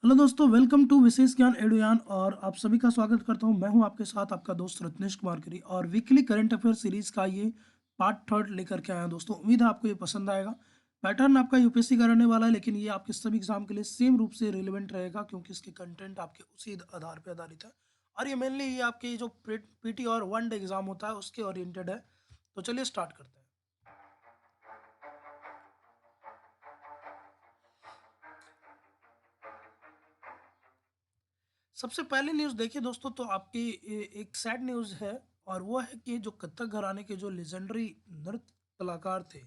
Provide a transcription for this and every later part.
Hello दोस्तों, welcome to विशेष ज्ञान एडुयान और आप सभी का स्वागत करता हूं। मैं हूं आपके साथ आपका दोस्त रत्नेश कुमार गिरी और वीकली करंट अफेयर सीरीज का ये पार्ट थर्ड लेकर के आया हूं। दोस्तों, उम्मीद है आपको ये पसंद आएगा। पैटर्न आपका यूपीएससी का रहने वाला है, लेकिन ये आपके सभी एग्जाम के लिए सेम रूप से रिलेवेंट रहेगा क्योंकि इसके कंटेंट आपके उसी आधार पर आधारित है। और ये मेनली ये आपके जो पीटी और वन डे एग्जाम होता है उसके ओरिएंटेड है। तो चलिए स्टार्ट करते हैं। सबसे पहले न्यूज़ देखिए दोस्तों, तो आपकी एक सैड न्यूज़ है और वो है कि जो कथक घराने के जो लेजेंडरी नृत्य कलाकार थे,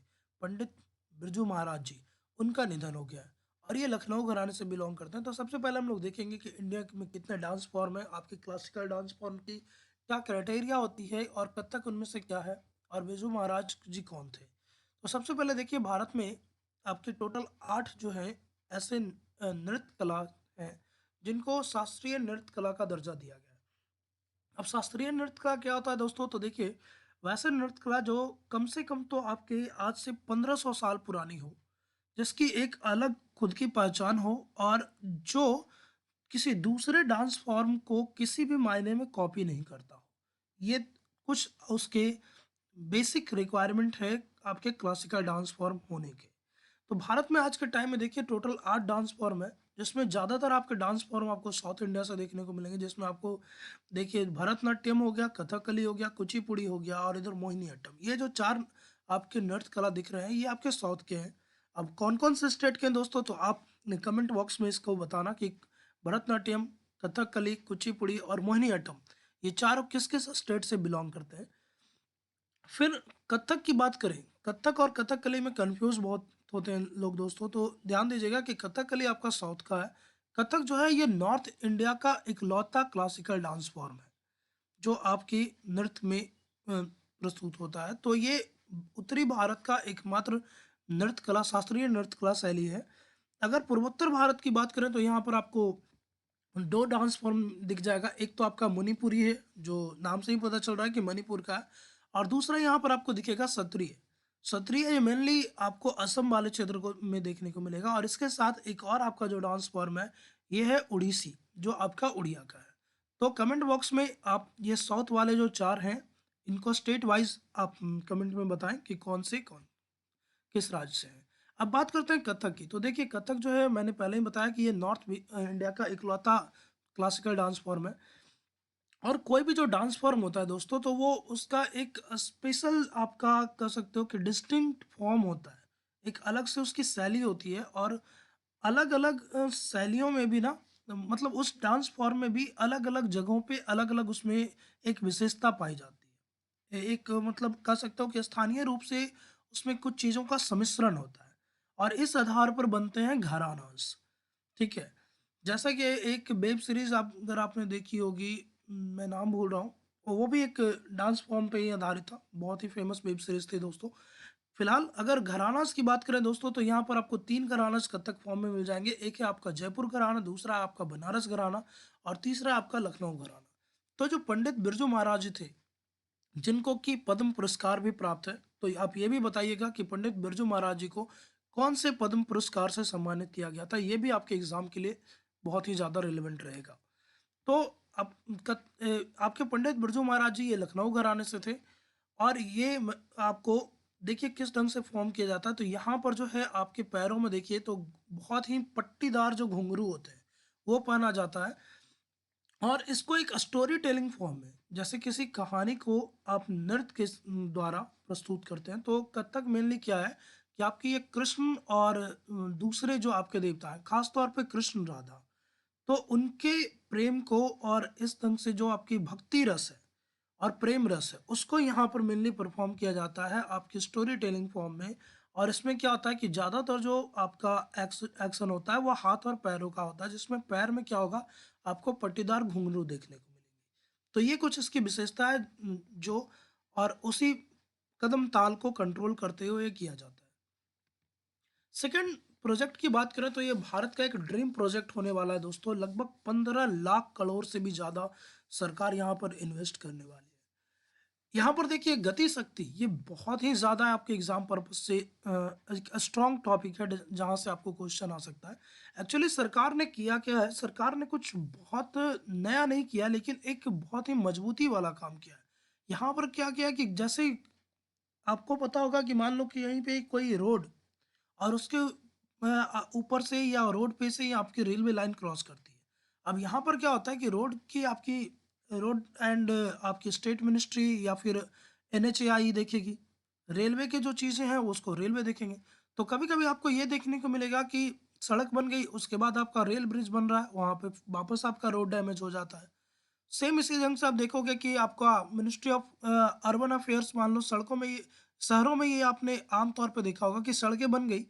पंडित बिरजू महाराज जी, उनका निधन हो गया है। और ये लखनऊ घराने से बिलोंग करते हैं। तो सबसे पहले हम लोग देखेंगे कि इंडिया में कितने डांस फॉर्म है, आपके क्लासिकल डांस फॉर्म की क्या क्राइटेरिया होती है और कथक उनमें से क्या है, और बिरजू महाराज जी कौन थे। तो सबसे पहले देखिए, भारत में आपके टोटल 8 जो है ऐसे नृत्य कला हैं जिनको शास्त्रीय नृत्य कला का दर्जा दिया गया है। अब शास्त्रीय नृत्य कला क्या होता है दोस्तों, तो देखिए, वैसे नृत्य कला जो कम से कम तो आपके आज से 1500 साल पुरानी हो, जिसकी एक अलग खुद की पहचान हो और जो किसी दूसरे डांस फॉर्म को किसी भी मायने में कॉपी नहीं करता हो। ये कुछ उसके बेसिक रिक्वायरमेंट है आपके क्लासिकल डांस फॉर्म होने के। तो भारत में आज के टाइम में देखिए टोटल 8 डांस फॉर्म है, जिसमें ज़्यादातर आपके डांस फॉर्म आपको साउथ इंडिया से देखने को मिलेंगे, जिसमें आपको देखिए भरतनाट्यम हो गया, कथकली हो गया, कुचिपुड़ी हो गया और इधर मोहिनीअट्टम। ये जो 4 आपके नृत्य कला दिख रहे हैं ये आपके साउथ के हैं। अब कौन-कौन से स्टेट के हैं दोस्तों, तो आप कमेंट बॉक्स में इसको बताना कि भरतनाट्यम, कथकली, कुचिपुड़ी और मोहिनीअट्टम ये चारों किस-किस स्टेट से बिलॉन्ग करते हैं। फिर कथक की बात करें, कथक और कथकली में कंफ्यूज बहुत होते हैं लोग दोस्तों, तो ध्यान दीजिएगा कि कथकली आपका साउथ का है। कथक जो है ये नॉर्थ इंडिया का इकलौता क्लासिकल डांस फॉर्म है जो आपकी नृत्य में प्रस्तुत होता है। तो ये उत्तरी भारत का एकमात्र नृत्य कला, शास्त्रीय नृत्य कला शैली है। अगर पूर्वोत्तर भारत की बात करें तो यहाँ पर आपको 2 डांस फॉर्म दिख जाएगा। एक तो आपका मणिपुरी है, जो नाम से ही पता चल रहा है कि मणिपुर का है, और दूसरा यहाँ पर आपको दिखेगा सत्रिय। सत्रिय ये मेनली आपको असम वाले क्षेत्र को में देखने को मिलेगा, और इसके साथ एक और आपका जो डांस फॉर्म है, ये है उड़ीसी, जो आपका उड़िया का है। तो कमेंट बॉक्स में आप ये साउथ वाले जो 4 हैं, इनको स्टेट वाइज़ आप कमेंट में बताएँ कि कौन से कौन किस राज्य से हैं। अब बात करते हैं कथक की। तो देखिए, कथक जो है मैंने पहले ही बताया कि ये नॉर्थ इंडिया का इकलौता क्लासिकल डांस फॉर्म है। और कोई भी जो डांस फॉर्म होता है दोस्तों, तो वो उसका एक स्पेशल आपका कह सकते हो कि डिस्टिंक्ट फॉर्म होता है। एक अलग से उसकी शैली होती है, और अलग-अलग शैलियों में भी ना, मतलब उस डांस फॉर्म में भी अलग-अलग जगहों पे अलग-अलग उसमें एक विशेषता पाई जाती है। एक मतलब कह सकते हो कि स्थानीय रूप से उसमें कुछ चीज़ों का सम्मिश्रण होता है और इस आधार पर बनते हैं घरानास। ठीक है? जैसा कि एक वेब सीरीज़ आप अगर आपने देखी होगी, मैं नाम भूल रहा हूँ, वो भी एक डांस फॉर्म पे ही आधारित था। बहुत ही फ़ेमस वेब सीरीज़ थी दोस्तों। फिलहाल अगर घरानास की बात करें दोस्तों, तो यहाँ पर आपको 3 घरानास कथक फॉर्म में मिल जाएँगे। एक है आपका जयपुर घराना, दूसरा आपका बनारस घराना और तीसरा आपका लखनऊ घराना। तो जो पंडित बिरजू महाराज जी थे, जिनको कि पद्म पुरस्कार भी प्राप्त है, तो आप ये भी बताइएगा कि पंडित बिरजू महाराज जी को कौन से पद्म पुरस्कार से सम्मानित किया गया था? ये भी आपके एग्ज़ाम के लिए बहुत ही ज़्यादा रिलेवेंट रहेगा। तो अब आपके पंडित बिरजू महाराज जी ये लखनऊ घराने से थे, और ये आपको देखिए किस ढंग से फॉर्म किया जाता है। तो यहाँ पर जो है आपके पैरों में देखिए तो बहुत ही पट्टीदार जो घुंघरू होते हैं वो पहना जाता है, और इसको एक स्टोरी टेलिंग फॉर्म में, जैसे किसी कहानी को आप नृत्य के द्वारा प्रस्तुत करते हैं। तो कथक मेनली क्या है कि आपकी ये कृष्ण और दूसरे जो आपके देवता हैं, खास तौर पे कृष्ण राधा, तो उनके प्रेम को और इस ढंग से जो आपकी भक्ति रस है और प्रेम रस है, उसको यहाँ पर मेनली परफॉर्म किया जाता है आपकी स्टोरी टेलिंग फॉर्म में। और इसमें क्या होता है कि ज़्यादातर जो आपका एक्शन होता है वो हाथ और पैरों का होता है, जिसमें पैर में क्या होगा, आपको पट्टीदार घुंघरू देखने को मिलेंगे। तो ये कुछ इसकी विशेषता है जो, और उसी कदम ताल को कंट्रोल करते हुए किया जाता है। सेकंड प्रोजेक्ट की बात करें तो ये भारत का एक ड्रीम प्रोजेक्ट होने वाला है दोस्तों। लगभग 15 लाख करोड़ से भी ज़्यादा सरकार यहाँ पर इन्वेस्ट करने वाली है। यहाँ पर देखिए गति शक्ति ये बहुत ही ज़्यादा आपके एग्जाम पर्पज से एक स्ट्रॉन्ग टॉपिक है जहाँ से आपको क्वेश्चन आ सकता है। एक्चुअली सरकार ने किया क्या है, सरकार ने कुछ बहुत नया नहीं किया लेकिन एक बहुत ही मजबूती वाला काम किया है। यहाँ पर क्या किया कि जैसे आपको पता होगा कि मान लो कि यहीं पे कोई रोड और उसके ऊपर से या रोड पे से ही आपकी रेलवे लाइन क्रॉस करती है। अब यहाँ पर क्या होता है कि रोड की आपकी रोड एंड आपकी स्टेट मिनिस्ट्री या फिर एनएचएआई देखेगी। रेलवे की जो चीज़ें हैं उसको रेलवे देखेंगे। तो कभी-कभी आपको ये देखने को मिलेगा कि सड़क बन गई, उसके बाद आपका रेल ब्रिज बन रहा है, वहाँ पे वापस आपका रोड डैमेज हो जाता है। सेम इसी ढंग से आप देखोगे कि आपका मिनिस्ट्री ऑफ अर्बन अफेयर्स मान लो सड़कों में ये शहरों में ये आपने आम तौर पे देखा होगा कि सड़कें बन गई,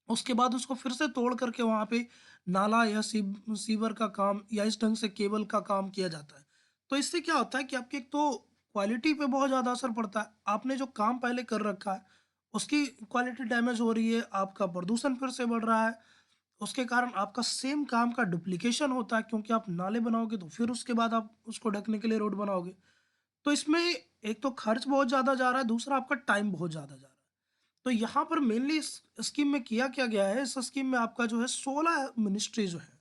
उसके बाद उसको फिर से तोड़ करके वहाँ पे नाला या सीवर का काम या इस ढंग से केबल का काम किया जाता है। तो इससे क्या होता है कि आपकी एक तो क्वालिटी पे बहुत ज़्यादा असर पड़ता है। आपने जो काम पहले कर रखा है, उसकी क्वालिटी डैमेज हो रही है, आपका प्रदूषण फिर से बढ़ रहा है। उसके कारण आपका सेम काम का डुप्लीकेशन होता है क्योंकि आप नाले बनाओगे तो फिर उसके बाद आप उसको ढकने के लिए रोड बनाओगे। तो इसमें एक तो खर्च बहुत ज़्यादा जा रहा है, दूसरा आपका टाइम बहुत ज़्यादा जा रहा है। तो यहाँ पर मेनली इस स्कीम में किया क्या गया है, इस स्कीम में आपका जो है 16 मिनिस्ट्री जो है,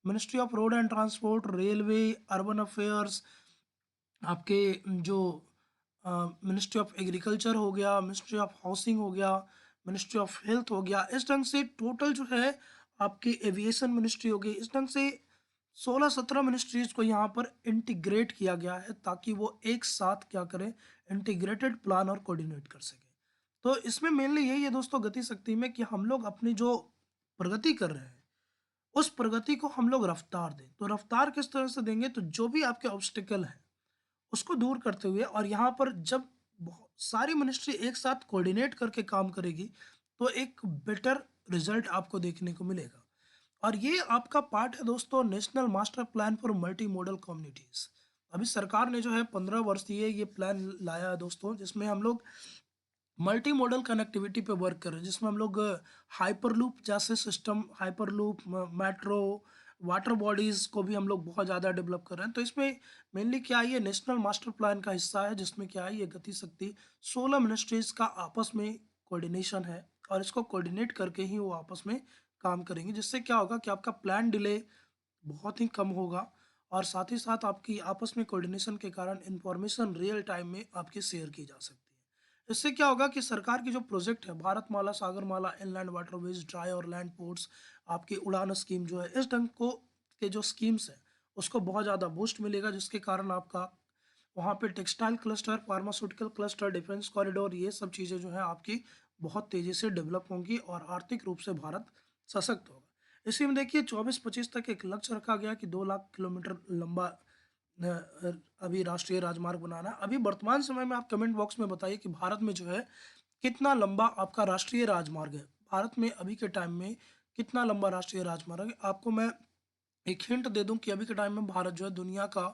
ministry of road and transport, railway, urban affairs, आपके जो मिनिस्ट्री ऑफ एग्रीकल्चर हो गया, मिनिस्ट्री ऑफ हाउसिंग हो गया, मिनिस्ट्री ऑफ हेल्थ हो गया, इस ढंग से टोटल जो है आपकी एविएशन मिनिस्ट्री हो गई, इस ढंग से 16-17 मिनिस्ट्रीज को यहाँ पर इंटीग्रेट किया गया है ताकि वो एक साथ क्या करें, इंटीग्रेटेड प्लान और कोऑर्डिनेट कर सकें। तो इसमें मेनली यही है दोस्तों गति शक्ति में कि हम लोग अपनी जो प्रगति कर रहे हैं उस प्रगति को हम लोग रफ्तार दें। तो रफ्तार किस तरह से देंगे, तो जो भी आपके ऑब्स्टिकल हैं उसको दूर करते हुए, और यहाँ पर जब सारी मिनिस्ट्री एक साथ कोऑर्डिनेट करके काम करेगी तो एक बेटर रिजल्ट आपको देखने को मिलेगा। और ये आपका पार्ट है दोस्तों national master plan for multi modal communities. अभी सरकार ने जो है 15 वर्षीय ये प्लान लाया है दोस्तों, जिसमें हम लोग मल्टी मॉडल कनेक्टिविटी पे वर्क कर रहे हैं, जिसमें हम लोग हाइपरलूप जैसे system, hyperloop, metro, water bodies को भी हम लोग बहुत ज़्यादा डेवलप कर रहे हैं। तो इसमें मेनली क्या है, ये नेशनल मास्टर प्लान का हिस्सा है, जिसमें क्या है ये गति शक्ति 16 मिनिस्ट्रीज़ का आपस में कोऑर्डिनेशन है और इसको कोऑर्डिनेट करके ही वो आपस में काम करेंगे, जिससे क्या होगा कि आपका प्लान डिले बहुत ही कम होगा और साथ ही साथ आपकी आपस में कोऑर्डिनेशन के कारण इंफॉर्मेशन रियल टाइम में आपकी शेयर की जा सकती है। इससे क्या होगा कि सरकार की जो प्रोजेक्ट है Bharatmala, Sagarmala, inland waterways, dry और लैंड पोर्ट्स, आपकी उड़ान स्कीम जो है, इस ढंग को के जो स्कीम्स हैं उसको बहुत ज़्यादा बूस्ट मिलेगा, जिसके कारण आपका वहाँ पे textile cluster, pharmaceutical cluster, defence corridor, ये सब चीज़ें जो है आपकी बहुत तेज़ी से डेवलप होंगी और आर्थिक रूप से भारत सशक्त होगा। इसी में देखिए 24-25 तक एक लक्ष्य रखा गया कि 2 लाख किलोमीटर लंबा अभी राष्ट्रीय राजमार्ग बनाना है। अभी वर्तमान समय में आप कमेंट बॉक्स में बताइए कि भारत में जो है कितना लंबा आपका राष्ट्रीय राजमार्ग है। भारत में अभी के टाइम में कितना लंबा राष्ट्रीय राजमार्ग है। आपको मैं एक हिंट दे दूं कि अभी के टाइम में भारत जो है दुनिया का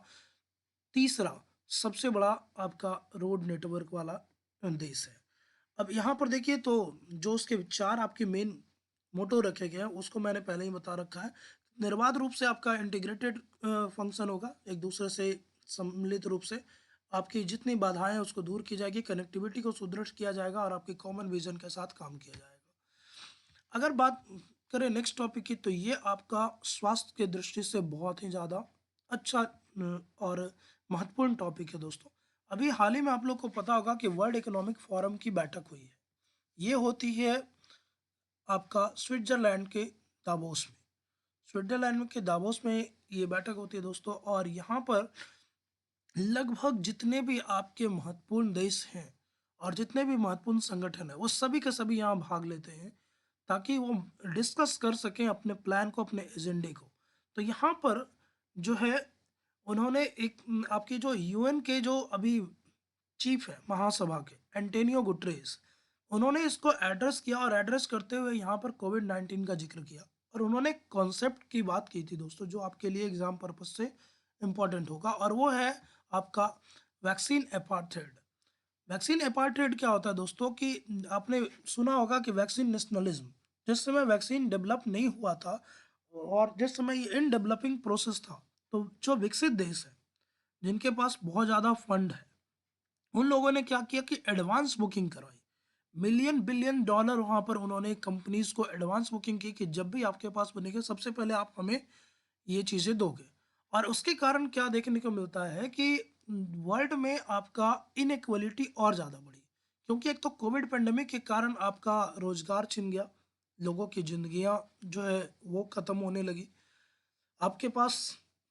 तीसरा सबसे बड़ा आपका रोड नेटवर्क वाला देश है। अब यहाँ पर देखिए तो जो उसके चार आपके मेन मोटो रखे गए हैं उसको मैंने पहले ही बता रखा है। निर्बाध रूप से आपका इंटीग्रेटेड फंक्शन होगा, एक दूसरे से सम्मिलित रूप से आपकी जितनी बाधाएं हैं उसको दूर की जाएगी, कनेक्टिविटी को सुदृढ़ किया जाएगा और आपके कॉमन विजन के साथ काम किया जाएगा। अगर बात करें नेक्स्ट टॉपिक की, तो ये आपका स्वास्थ्य के दृष्टि से बहुत ही ज़्यादा अच्छा और महत्वपूर्ण टॉपिक है दोस्तों। अभी हाल ही में आप लोग को पता होगा कि वर्ल्ड इकोनॉमिक फोरम की बैठक हुई है। ये होती है आपका स्विट्जरलैंड के दावोस में। स्विट्जरलैंड के दावोस में ये बैठक होती है दोस्तों, और यहाँ पर लगभग जितने भी आपके महत्वपूर्ण देश हैं और जितने भी महत्वपूर्ण संगठन हैं वो सभी के सभी यहाँ भाग लेते हैं ताकि वो डिस्कस कर सकें अपने प्लान को, अपने एजेंडे को। तो यहाँ पर जो है उन्होंने एक आपकी जो यूएन के जो अभी चीफ है महासभा के, एंटोनियो गुटरेस, उन्होंने इसको एड्रेस किया और एड्रेस करते हुए यहाँ पर कोविड-19 का जिक्र किया और उन्होंने कॉन्सेप्ट की बात की थी दोस्तों जो आपके लिए एग्जाम पर्पज से इम्पोर्टेंट होगा, और वो है आपका वैक्सीन अपार्थेड। वैक्सीन अपार्थेड क्या होता है दोस्तों कि आपने सुना होगा कि वैक्सीन नेशनलिज्म, जिस समय वैक्सीन डेवलप नहीं हुआ था और जिस समय ये इन डेवलपिंग प्रोसेस था, तो जो विकसित देश है जिनके पास बहुत ज़्यादा फंड है उन लोगों ने क्या किया कि एडवांस बुकिंग करवाई। मिलियन बिलियन डॉलर वहाँ पर उन्होंने कंपनीज़ को एडवांस बुकिंग की कि जब भी आपके पास बनेगा सबसे पहले आप हमें ये चीज़ें दोगे। और उसके कारण क्या देखने को मिलता है कि वर्ल्ड में आपका इनइक्वालिटी और ज़्यादा बढ़ी। क्योंकि एक तो कोविड पैंडेमिक के कारण आपका रोज़गार छिन गया, लोगों की ज़िंदगियाँ जो है वो ख़त्म होने लगी। आपके पास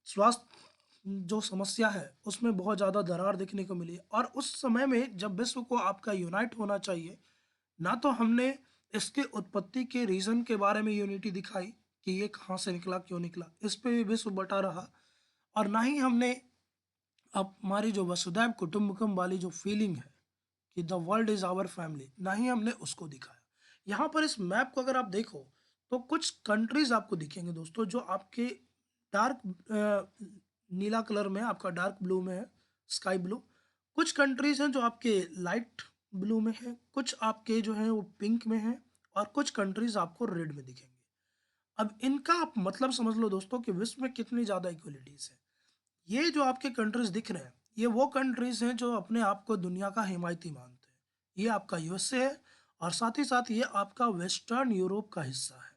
स्वास्थ्य जो समस्या है उसमें बहुत ज़्यादा दरार देखने को मिली और उस समय में जब विश्व को आपका यूनाइट होना चाहिए, ना तो हमने इसके उत्पत्ति के रीज़न के बारे में यूनिटी दिखाई कि ये कहाँ से निकला, क्यों निकला, इस पे भी विश्व बँटा रहा और ना ही हमने अब हमारी जो वसुधैव कुटुंबकम वाली जो फीलिंग है कि the world is our family, ना ही हमने उसको दिखाया। यहाँ पर इस मैप को अगर आप देखो, तो कुछ कंट्रीज़ आपको दिखेंगे दोस्तों जो आपके डार्क नीला कलर में, आपका डार्क ब्लू में है, स्काई ब्लू। कुछ कंट्रीज़ हैं जो आपके लाइट ब्लू में है, कुछ आपके जो हैं वो पिंक में हैं और कुछ कंट्रीज़ आपको रेड में दिखेंगे। अब इनका आप मतलब समझ लो दोस्तों कि विश्व में कितनी ज़्यादा इक्वालिटीज़ है। ये जो आपके कंट्रीज़ दिख रहे हैं, ये वो कंट्रीज़ हैं जो अपने आप को दुनिया का हिमायती मानते हैं। ये आपका यूएसए है और साथ ही साथ ये आपका वेस्टर्न यूरोप का हिस्सा है,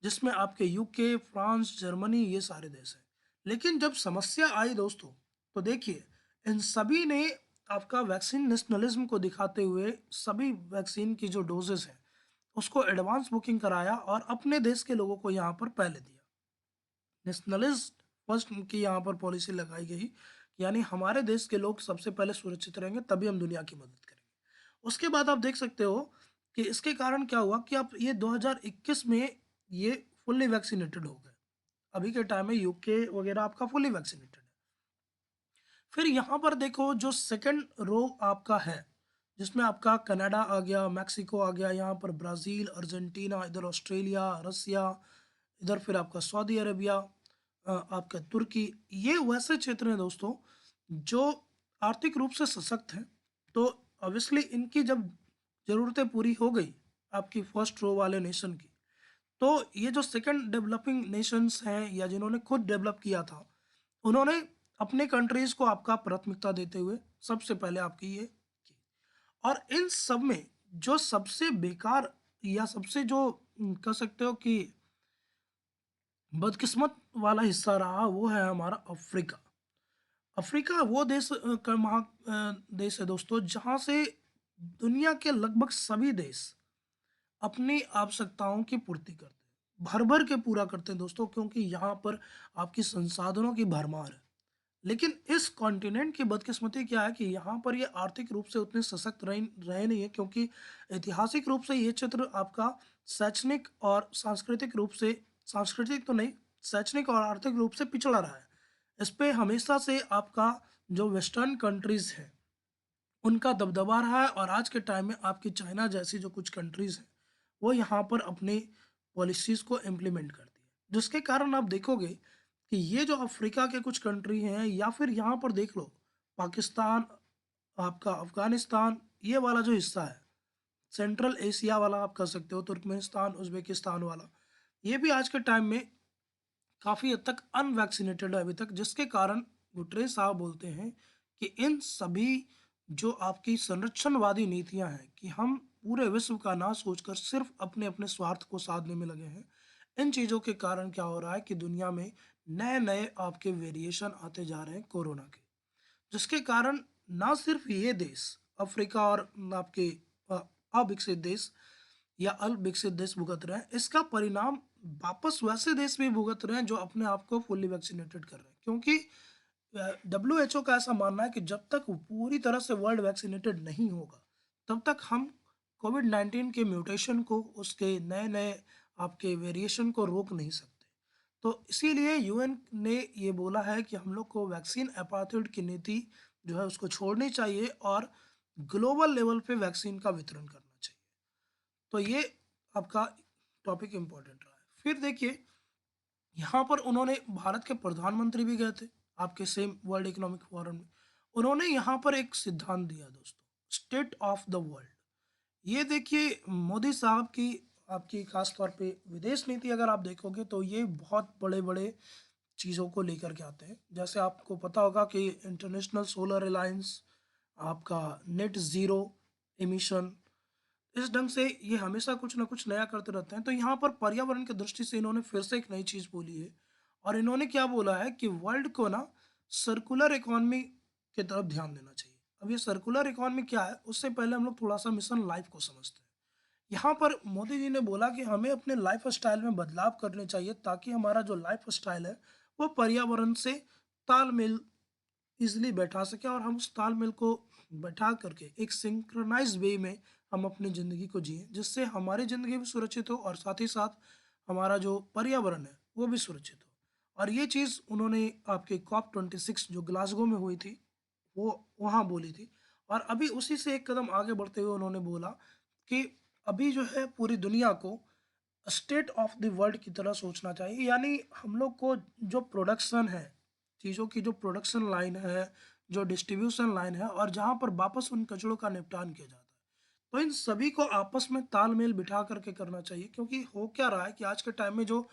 जिसमें आपके यूके, फ्रांस, जर्मनी ये सारे देश हैं। लेकिन जब समस्या आई दोस्तों, तो देखिए इन सभी ने आपका वैक्सीन नेशनलिज़्म को दिखाते हुए सभी वैक्सीन की जो डोज़ेज़ हैं, उसको एडवांस बुकिंग कराया और अपने देश के लोगों को यहाँ पर पहले दिया। नेशनलिस्ट फर्स्ट की यहाँ पर पॉलिसी लगाई गई, यानी हमारे देश के लोग सबसे पहले सुरक्षित रहेंगे तभी हम दुनिया की मदद करेंगे। उसके बाद आप देख सकते हो कि इसके कारण क्या हुआ कि आप ये 2021 में ये फुल्ली वैक्सीनेटेड हो गए। अभी के टाइम में यूके वगैरह आपका फुल्ली वैक्सीनेटेड है। फिर यहाँ पर देखो जो सेकंड रो आपका है, जिसमें आपका कनाडा आ गया, मेक्सिको आ गया, यहाँ पर ब्राज़ील, अर्जेंटीना, इधर ऑस्ट्रेलिया, रसिया, इधर फिर आपका सऊदी अरेबिया, आपका तुर्की, ये वैसे क्षेत्र हैं दोस्तों जो आर्थिक रूप से सशक्त हैं। तो ऑब्वियसली इनकी जब ज़रूरतें पूरी हो गई आपकी फर्स्ट रो वाले नेशन की, तो ये जो सेकंड डेवलपिंग नेशंस हैं या जिन्होंने खुद डेवलप किया था, उन्होंने अपने कंट्रीज़ को आपका प्राथमिकता देते हुए सबसे पहले आपकी ये की। और इन सब में जो सबसे बेकार या सबसे जो कह सकते हो कि बदकिस्मत वाला हिस्सा रहा वो है हमारा अफ्रीका। अफ्रीका वो देश देश है दोस्तों जहाँ से दुनिया के लगभग सभी देश अपनी आवश्यकताओं की पूर्ति करते हैं। भर-भर के पूरा करते हैं दोस्तों क्योंकि यहाँ पर आपकी संसाधनों की भरमार है। लेकिन इस कॉन्टिनेंट की बदकिस्मती क्या है कि यहाँ पर ये आर्थिक रूप से उतने सशक्त रहे रहे नहीं है क्योंकि ऐतिहासिक रूप से ये क्षेत्र आपका शैक्षणिक और सांस्कृतिक तो नहीं, शैक्षणिक और आर्थिक रूप से पिछड़ा रहा है। इस पे हमेशा से आपका जो वेस्टर्न कंट्रीज़ हैं, उनका दबदबा रहा है और आज के टाइम में आपकी चाइना जैसी जो कुछ कंट्रीज़ हैं, वो यहाँ पर अपनी पॉलिसीज़ को इम्प्लीमेंट करती है। जिसके कारण आप देखोगे कि ये जो अफ्रीका के कुछ कंट्री हैं या फिर यहाँ पर देख लो पाकिस्तान, आपका अफ़गानिस्तान, ये वाला जो हिस्सा है, सेंट्रल एशिया वाला आप कह सकते हो, तुर्कमेनिस्तान, उज़्बेकिस्तान वाला, ये भी आज के टाइम में काफ़ी हद तक अनवैक्सीनेटेड है अभी तक, जिसके कारण गुटरेस साहब बोलते हैं कि इन सभी जो आपकी संरक्षणवादी नीतियां हैं कि हम पूरे विश्व का ना सोचकर सिर्फ अपने अपने स्वार्थ को साधने में लगे हैं, इन चीज़ों के कारण क्या हो रहा है कि दुनिया में नए नए आपके वेरिएशन आते जा रहे हैं कोरोना के, जिसके कारण ना सिर्फ ये देश अफ्रीका और आपके अ, अविकसित देश या अल्पविकसित देश भुगत रहे हैं, इसका परिणाम वापस वैसे देश भी भुगत रहे हैं जो अपने आप को फुल्ली वैक्सीनेटेड कर रहे हैं क्योंकि डब्ल्यूएचओ का ऐसा मानना है कि जब तक वो पूरी तरह से वर्ल्ड वैक्सीनेटेड नहीं होगा तब तक हम कोविड-19 के म्यूटेशन को, उसके नए नए आपके वेरिएशन को रोक नहीं सकते। तो इसीलिए यूएन ने ये बोला है कि हम लोग को वैक्सीन अपार्थाइड की नीति जो है उसको छोड़नी चाहिए और ग्लोबल लेवल पे वैक्सीन का वितरण करना चाहिए। तो ये आपका टॉपिक इम्पोर्टेंट रहा है। फिर देखिए यहाँ पर उन्होंने भारत के प्रधानमंत्री भी गए थे आपके सेम वर्ल्ड इकोनॉमिक फोरम में। उन्होंने यहाँ पर एक सिद्धांत दिया दोस्तों, स्टेट ऑफ द वर्ल्ड। ये देखिए मोदी साहब की आपकी खास तौर पे विदेश नीति अगर आप देखोगे तो ये बहुत बड़े-बड़े चीज़ों को लेकर के आते हैं। जैसे आपको पता होगा कि इंटरनेशनल सोलर अलायंस आपका नेट ज़ीरो एमिशन, इस ढंग से ये हमेशा कुछ ना कुछ नया करते रहते हैं। तो यहाँ पर पर्यावरण की दृष्टि से इन्होंने फिर से एक नई चीज़ बोली है और इन्होंने क्या बोला है कि वर्ल्ड को ना सर्कुलर इकोनॉमी की तरफ ध्यान देना चाहिए। अब ये सर्कुलर इकोनॉमी क्या है, उससे पहले हम लोग थोड़ा-सा मिशन लाइफ को समझते हैं। यहाँ पर मोदी जी ने बोला कि हमें अपने लाइफ़स्टाइल में बदलाव करने चाहिए ताकि हमारा जो लाइफ़स्टाइल है, वो पर्यावरण से तालमेल ईज़िली बैठा सकें और हम उस तालमेल को बैठा करके एक सिंक्रोनाइज़ वे में हम अपनी ज़िंदगी को जिएँ, जिससे हमारी ज़िंदगी भी सुरक्षित हो और साथ ही साथ हमारा जो पर्यावरण है, वो भी सुरक्षित हो। और ये चीज़ उन्होंने आपके कॉप 26 जो ग्लासगो में हुई थी, वो वहाँ बोली थी। और अभी उसी से एक कदम आगे बढ़ते हुए उन्होंने बोला कि अभी जो है पूरी दुनिया को स्टेट ऑफ द वर्ल्ड की तरह सोचना चाहिए, यानी हम लोग को जो प्रोडक्शन है, चीज़ों की जो प्रोडक्शन लाइन है, जो डिस्ट्रीब्यूशन लाइन है और जहाँ पर वापस उन कचरों का निपटान किया जाता है। तो इन सभी को आपस में तालमेल बिठा करके करना चाहिए, क्योंकि हो क्या रहा है कि आज के टाइम में जो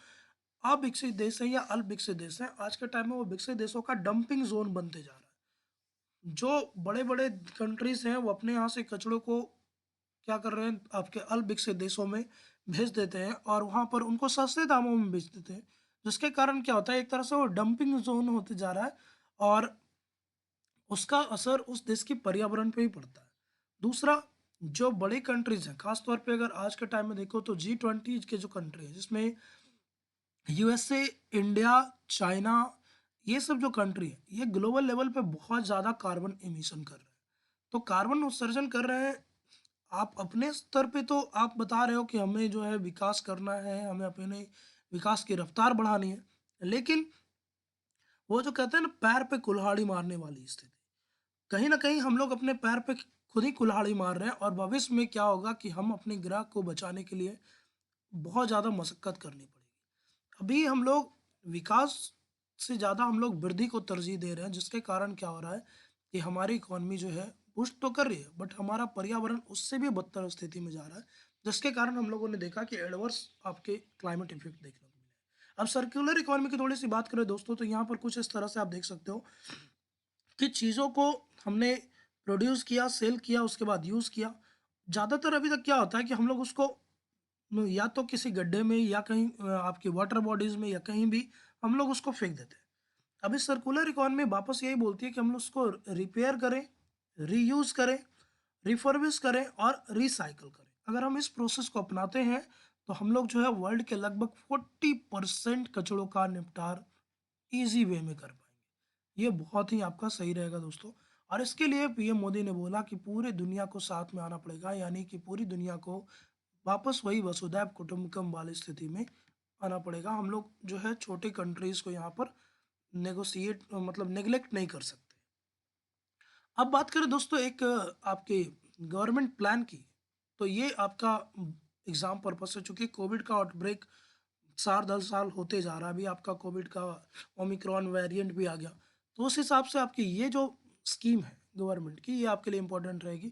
अविकसित देश है या अल्प विकसित देश है, आज के टाइम में वो विकसित देशों का डंपिंग ज़ोन बनते जा रहा है। जो बड़े-बड़े कंट्रीज़ हैं, वो अपने यहाँ से कचड़ों को क्या कर रहे हैं, आपके अल्प विकसित देशों में भेज देते हैं और वहाँ पर उनको सस्ते दामों में बेच देते हैं। जिसके कारण क्या होता है, एक तरह से वो डंपिंग ज़ोन होते जा रहा है और उसका असर उस देश के पर्यावरण पे ही पड़ता है। दूसरा, जो बड़ी कंट्रीज़ हैं, ख़ास तौर पे अगर आज के टाइम में देखो तो G20 के जो कंट्री हैं, जिसमें यूएसए, इंडिया, चाइना, ये सब जो कंट्री है, ये ग्लोबल लेवल पे बहुत ज़्यादा कार्बन एमिशन कर रहे हैं। तो कार्बन उत्सर्जन कर रहे हैं, आप अपने स्तर पे तो आप बता रहे हो कि हमें जो है विकास करना है, हमें अपने विकास की रफ्तार बढ़ानी है। लेकिन वो जो कहते हैं ना, पैर पे कुल्हाड़ी मारने वाली स्थिति, कहीं न कहीं हम लोग अपने पैर पे खुद ही कुल्हाड़ी मार रहे हैं और भविष्य में क्या होगा कि हम अपने ग्रह को बचाने के लिए बहुत ज़्यादा मशक्कत करनी पड़ेगी। अभी हम लोग विकास से ज़्यादा हम लोग वृद्धि को तरजीह दे रहे हैं, जिसके कारण क्या हो रहा है कि हमारी इकॉनमी जो है पुश तो कर रही है, बट हमारा पर्यावरण उससे भी बदतर स्थिति में जा रहा है, जिसके कारण हम लोगों ने देखा कि एडवर्स आपके क्लाइमेट इफेक्ट देखने को मिले। अब सर्कुलर इकोनॉमी की थोड़ी सी बात करें दोस्तों, तो यहाँ पर कुछ इस तरह से आप देख सकते हो कि चीज़ों को हमने प्रोड्यूस किया, सेल किया, उसके बाद यूज़ किया। ज़्यादातर अभी तक क्या होता है कि हम लोग उसको या तो किसी गड्ढे में या कहीं आपकी वाटर बॉडीज़ में या कहीं भी हम लोग उसको फेंक देते हैं। अभी सर्कुलर इकोनॉमी वापस यही बोलती है कि हम लोग उसको रिपेयर करें, रीयूज़ करें, रिफर्बिश करें और रिसाइकिल करें। अगर हम इस प्रोसेस को अपनाते हैं, तो हम लोग जो है वर्ल्ड के लगभग 40% कचड़ों का निपटार ईज़ी वे में कर पाएँगे। ये बहुत ही आपका सही रहेगा दोस्तों। और इसके लिए पीएम मोदी ने बोला कि पूरी दुनिया को साथ में आना पड़ेगा, यानी कि पूरी दुनिया को वापस वही वसुधैव कुटुंबकम वाली स्थिति में आना पड़ेगा। हम लोग जो है छोटी कंट्रीज़ को यहाँ पर मतलब नेग्लेक्ट नहीं कर सकते। अब बात करें दोस्तों एक आपके गवर्नमेंट प्लान की, तो ये आपका एग्ज़ाम पर्पज़ से, चूँकि कोविड का आउटब्रेक 4-10 साल होते जा रहा है, अभी आपका कोविड का ओमिक्रॉन वेरिएंट भी आ गया। तो उस हिसाब से आपकी ये जो स्कीम है गवर्नमेंट की, ये आपके लिए इम्पोर्टेंट रहेगी।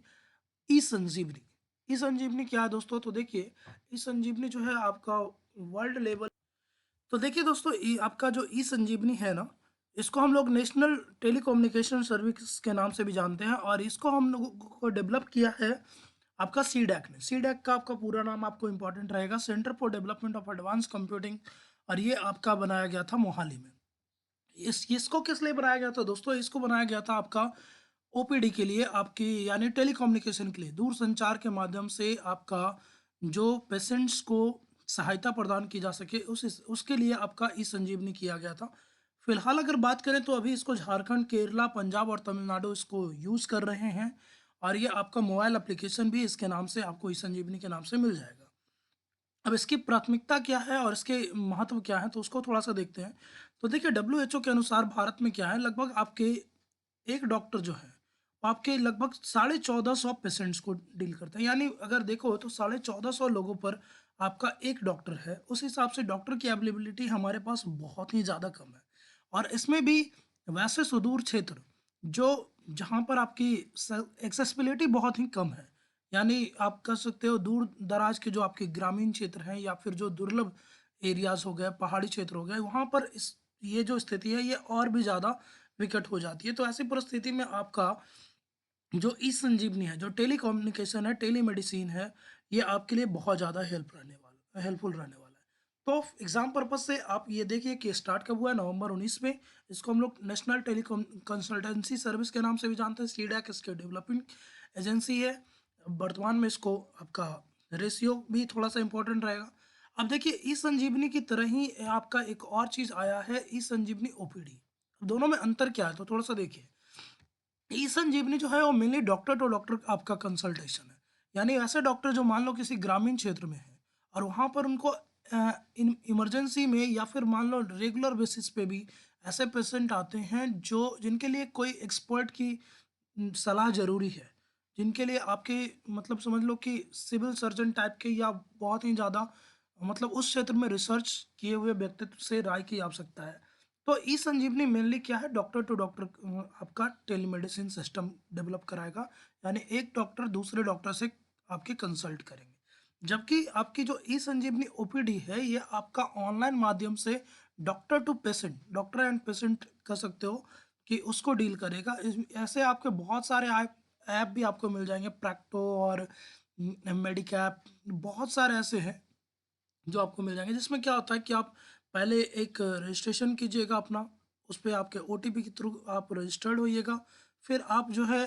ई-संजीवनी। ई-संजीवनी क्या है दोस्तों? तो देखिए, ई-संजीवनी जो है आपका वर्ल्ड लेवल, तो देखिए दोस्तों, ये आपका जो ई-संजीवनी है ना, इसको हम लोग नेशनल टेलीकम्युनिकेशन सर्विस के नाम से भी जानते हैं और इसको हम लोगों को डेवलप किया है आपका सीडैक ने। सीडैक का आपका पूरा नाम आपको इम्पोर्टेंट रहेगा, centre for development of advance computing, और ये आपका बनाया गया था मोहाली में। इसको किस लिए बनाया गया था दोस्तों? इसको बनाया गया था आपका ओपीडी के लिए, आपकी यानी टेलीकम्युनिकेशन के लिए, दूरसंचार के माध्यम से आपका जो पेशेंट्स को सहायता प्रदान की जा सके, उसके लिए आपका ई-संजीवनी किया गया था। फिलहाल अगर बात करें तो अभी इसको झारखंड, केरला, पंजाब और तमिलनाडु इसको यूज़ कर रहे हैं और ये आपका मोबाइल एप्लीकेशन भी इसके नाम से आपको ई-संजीवनी के नाम से मिल जाएगा। अब इसकी प्राथमिकता क्या है और इसके महत्व क्या है, तो उसको थोड़ा-सा देखते हैं। तो देखिए, डब्ल्यूएचओ के अनुसार भारत में क्या है, लगभग आपके एक डॉक्टर जो है, वो आपके लगभग 1450 पेशेंट्स को डील करते हैं। यानी अगर देखो तो 1450 लोगों पर आपका एक डॉक्टर है। उस हिसाब से डॉक्टर की अवेलेबिलिटी हमारे पास बहुत ही ज़्यादा कम है। और इसमें भी वैसे सुदूर क्षेत्र जो जहाँ पर आपकी एक्सेसिबिलिटी बहुत ही कम है, यानी आप कह सकते हो दूर दराज के जो आपके ग्रामीण क्षेत्र हैं या फिर जो दुर्लभ एरियाज हो गए, पहाड़ी क्षेत्र हो गए, वहाँ पर इस ये जो स्थिति है ये और भी ज़्यादा विकट हो जाती है। तो ऐसी परिस्थिति में आपका जो ई संजीवनी है, जो टेलीकम्युनिकेशन है, टेलीमेडिसिन है, ये आपके लिए बहुत ज़्यादा हेल्पफुल रहने वाला है। तो एग्ज़ाम पर्पज़ से आप ये देखिए कि स्टार्ट कब हुआ है, नवंबर 19 में। इसको हम लोग नेशनल टेलीकॉम कंसल्टेंसी सर्विस के नाम से भी जानते हैं, सीडैक इसकी डेवलपिंग एजेंसी है। वर्तमान में इसको आपका रेशियो भी थोड़ा-सा इम्पोर्टेंट रहेगा। अब देखिए ई संजीवनी की तरह ही आपका एक और चीज़ आया है, ई संजीवनी ओपीडी। दोनों में अंतर क्या है? तो थोड़ा-सा देखिए। ई संजीवनी जो है वो मेनली डॉक्टर टू डॉक्टर आपका कंसल्टेशन है। यानी ऐसे डॉक्टर जो मान लो किसी ग्रामीण क्षेत्र में हैं और वहाँ पर उनको इन इमरजेंसी में या फिर मान लो रेगुलर बेसिस पे भी ऐसे पेशेंट आते हैं जो जिनके लिए कोई एक्सपर्ट की सलाह ज़रूरी है। जिनके लिए आपके मतलब समझ लो कि सिविल सर्जन टाइप के या बहुत ही ज़्यादा मतलब उस क्षेत्र में रिसर्च किए हुए व्यक्तित्व से राय की आवश्यकता है। तो ई संजीवनी मेनली क्या है, डॉक्टर टू डॉक्टर आपका टेलीमेडिसिन सिस्टम डेवलप कराएगा। यानी एक डॉक्टर दूसरे डॉक्टर से आपकी कंसल्ट करेंगे। जबकि आपकी जो ई संजीवनी ओपीडी है ये आपका ऑनलाइन माध्यम से doctor to patient, doctor and patient कह सकते हो कि उसको डील करेगा। ऐसे आपके बहुत सारे ऐप ऐप भी आपको मिल जाएंगे, प्रैक्टो और मेडिकैप, बहुत सारे ऐसे हैं जो आपको मिल जाएँगे, जिसमें क्या होता है कि आप पहले एक रजिस्ट्रेशन कीजिएगा अपना, उस पे आपके ओटीपी के थ्रू आप रजिस्टर्ड होइएगा। फिर आप जो है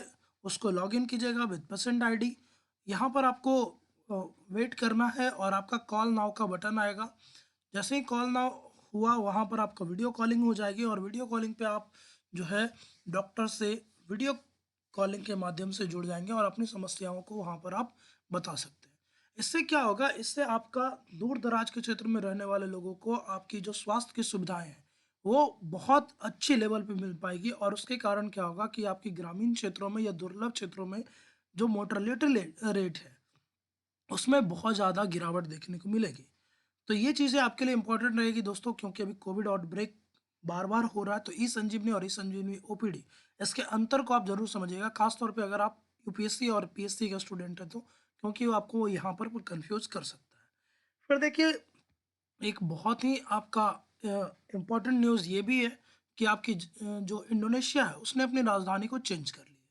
उसको लॉगिन कीजिएगा विद पेशेंट आईडी। यहाँ पर आपको वेट करना है और आपका कॉल नाउ का बटन आएगा। जैसे ही कॉल नाउ हुआ वहाँ पर आपका वीडियो कॉलिंग हो जाएगी और वीडियो कॉलिंग पे आप जो है डॉक्टर से वीडियो कॉलिंग के माध्यम से जुड़ जाएँगे और अपनी समस्याओं को वहाँ पर आप बता सकते हैं। इससे क्या होगा, इससे आपका दूर-दराज के क्षेत्र में रहने वाले लोगों को आपकी जो स्वास्थ्य की सुविधाएँ हैं, वो बहुत अच्छी लेवल पे मिल पाएगी और उसके कारण क्या होगा कि आपकी ग्रामीण क्षेत्रों में या दुर्लभ क्षेत्रों में जो मोर्टेलिटी रेट है, उसमें बहुत ज़्यादा गिरावट देखने को मिलेगी। तो ये चीज़ें आपके लिए इम्पोर्टेंट रहेगी दोस्तों, क्योंकि अभी कोविड आउटब्रेक बार-बार हो रहा है, तो ई संजीवनी और ई संजीवनी ओपीडी इसके अंतर को आप ज़रूर समझिएगा, ख़ास तौर पे अगर आप यूपीएससी और पीएससी का स्टूडेंट हैं तो, क्योंकि वो आपको यहाँ पर कन्फ्यूज़ कर सकता है। फिर देखिए एक बहुत ही आपका इम्पोर्टेंट न्यूज़ ये भी है कि आपकी जो इंडोनेशिया है उसने अपनी राजधानी को चेंज कर ली है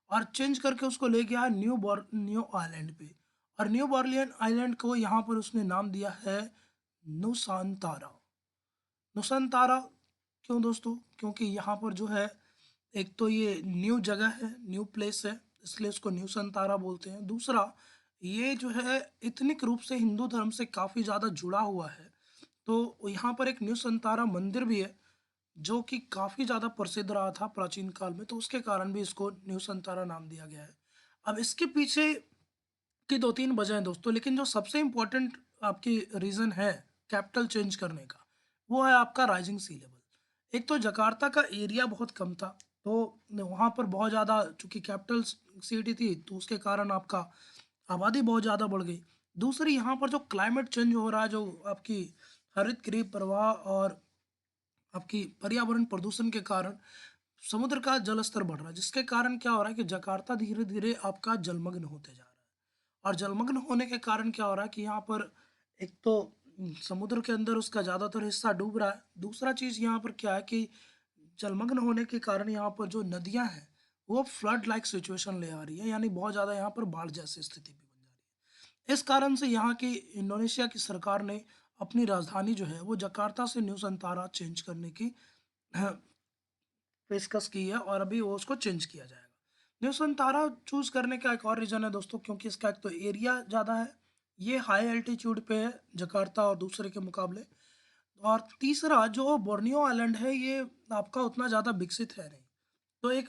और चेंज करके उसको ले गया है न्यू आइलैंड पे। और न्यू बॉर्लियन आइलैंड को यहाँ पर उसने नाम दिया है नुसांतारा। नुसांतारा क्यों दोस्तों? क्योंकि यहाँ पर जो है एक तो ये न्यू जगह है, न्यू प्लेस है, इसलिए इसको न्यू संतारा बोलते हैं। दूसरा, ये जो है एथनिक रूप से हिंदू धर्म से काफ़ी ज़्यादा जुड़ा हुआ है। तो यहाँ पर एक न्यू संतारा मंदिर भी है, जो कि काफ़ी ज़्यादा प्रसिद्ध रहा था प्राचीन काल में, तो उसके कारण भी इसको न्यू संतारा नाम दिया गया है। अब इसके पीछे की 2-3 वजह हैं दोस्तों, लेकिन जो सबसे इम्पोर्टेंट आपकी रीज़न है कैपिटल चेंज करने का, वो है आपका राइजिंग सी लेवल। एक तो जकार्ता का एरिया बहुत कम था, तो वहाँ पर बहुत ज़्यादा चूँकि कैपिटल सिटी थी, तो उसके कारण आपका आबादी बहुत ज़्यादा बढ़ गई। दूसरी, यहाँ पर जो क्लाइमेट चेंज हो रहा है, जो आपकी हरित गृह प्रवाह और आपकी पर्यावरण प्रदूषण के कारण समुद्र का जल स्तर बढ़ रहा है, जिसके कारण क्या हो रहा है कि जकार्ता धीरे-धीरे आपका जलमग्न होते जा रहा है। और जलमग्न होने के कारण क्या हो रहा है कि यहाँ पर एक तो समुद्र के अंदर उसका ज़्यादातर हिस्सा डूब रहा है। दूसरा चीज़ यहाँ पर क्या है कि जलमग्न होने के कारण यहाँ पर जो नदियाँ हैं, वो फ्लड लाइक सिचुएशन ले आ रही है, यानी बहुत ज़्यादा यहाँ पर बाढ़ जैसी स्थिति भी बन जा रही है। इस कारण से यहाँ की इंडोनेशिया की सरकार ने अपनी राजधानी जो है वो जकार्ता से न्यू संतारा चेंज करने की पेशकश की है और अभी वो उसको चेंज किया जाएगा। न्यू संतारा चूज़ करने का एक और रीज़न है दोस्तों, क्योंकि इसका एक तो एरिया ज़्यादा है, ये हाई एल्टीट्यूड पे है जकार्ता और दूसरे के मुकाबले। और तीसरा जो बोर्नियो आइलैंड है ये आपका उतना ज़्यादा विकसित है नहीं। तो एक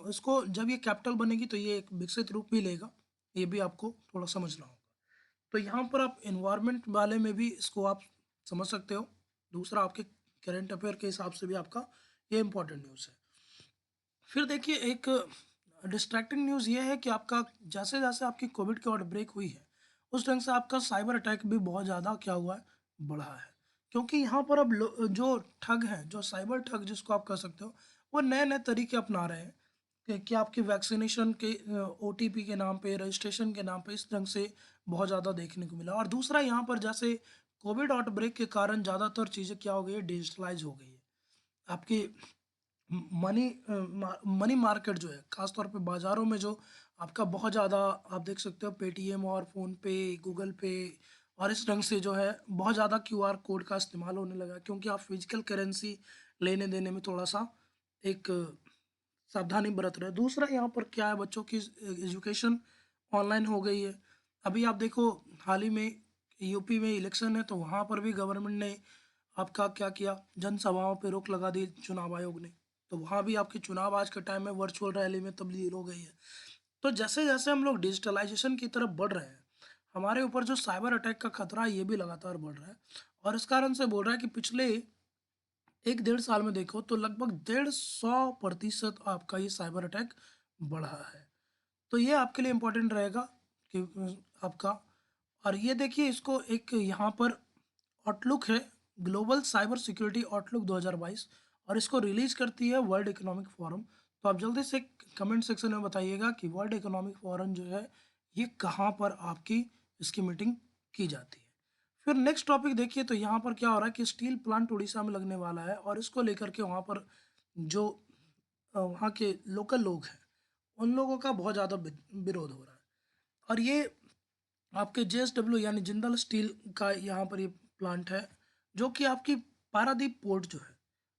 इसको जब ये कैपिटल बनेगी तो ये एक विकसित रूप भी लेगा, ये भी आपको थोड़ा समझना होगा। तो यहाँ पर आप एनवायरनमेंट वाले में भी इसको आप समझ सकते हो। दूसरा, आपके करंट अफेयर के हिसाब से भी आपका ये इम्पोर्टेंट न्यूज़ है। फिर देखिए एक डिस्ट्रैक्टिंग न्यूज़ ये है कि आपका जैसे-जैसे आपकी कोविड की आउटब्रेक हुई है, उस ढंग से आपका साइबर अटैक भी बहुत ज़्यादा क्या हुआ है, बढ़ा है। क्योंकि यहाँ पर अब जो ठग हैं, जो साइबर ठग जिसको आप कह सकते हो, वो नए-नए तरीके अपना रहे हैं कि आपकी वैक्सीनेशन के ओटीपी के नाम पे, रजिस्ट्रेशन के नाम पे इस ढंग से बहुत ज़्यादा देखने को मिला। और दूसरा, यहाँ पर जैसे कोविड आउटब्रेक के कारण ज़्यादातर चीज़ें क्या हो गई है, डिजिटलाइज़ हो गई है। आपकी मनी मार्केट जो है, खास तौर पे बाज़ारों में जो आपका बहुत ज़्यादा आप देख सकते हो पेटीएम और फ़ोनपे, गूगल पे और इस ढंग से जो है बहुत ज़्यादा क्यूआर कोड का इस्तेमाल होने लगा है, क्योंकि आप फिजिकल करेंसी लेने-देने में थोड़ा-सा एक सावधानी बरत रहे हैं। दूसरा यहाँ पर क्या है, बच्चों की एजुकेशन ऑनलाइन हो गई है। अभी आप देखो, हाल ही में यूपी में इलेक्शन है, तो वहाँ पर भी गवर्नमेंट ने आपका क्या किया, जनसभाओं पे रोक लगा दी चुनाव आयोग ने। तो वहाँ भी आपके चुनाव आज के टाइम में वर्चुअल रैली में तब्दील हो गई है। तो जैसे-जैसे हम लोग डिजिटलाइज़ेशन की तरफ बढ़ रहे हैं, हमारे ऊपर जो साइबर अटैक का खतरा है, ये भी लगातार बढ़ रहा है। और इस कारण से बोल रहा है कि पिछले 1 डेढ़ साल में देखो तो लगभग 150% आपका ये साइबर अटैक बढ़ा है। तो ये आपके लिए इम्पोर्टेंट रहेगा कि आपका, और ये देखिए इसको एक यहाँ पर आउटलुक है, ग्लोबल साइबर सिक्योरिटी आउटलुक 2022, और इसको रिलीज़ करती है वर्ल्ड इकोनॉमिक फोरम। तो आप जल्दी से कमेंट सेक्शन में बताइएगा कि वर्ल्ड इकोनॉमिक फोरम जो है, ये कहाँ पर आपकी इसकी मीटिंग की जाती है। फिर नेक्स्ट टॉपिक देखिए, तो यहाँ पर क्या हो रहा है कि स्टील प्लांट उड़ीसा में लगने वाला है, और इसको लेकर के वहाँ पर जो वहाँ के लोकल लोग हैं, उन लोगों का बहुत ज़्यादा विरोध हो रहा है। और ये आपके जेएसडब्ल्यू यानी जिंदल स्टील का यहाँ पर ये प्लांट है, जो कि आपकी पारादीप पोर्ट जो है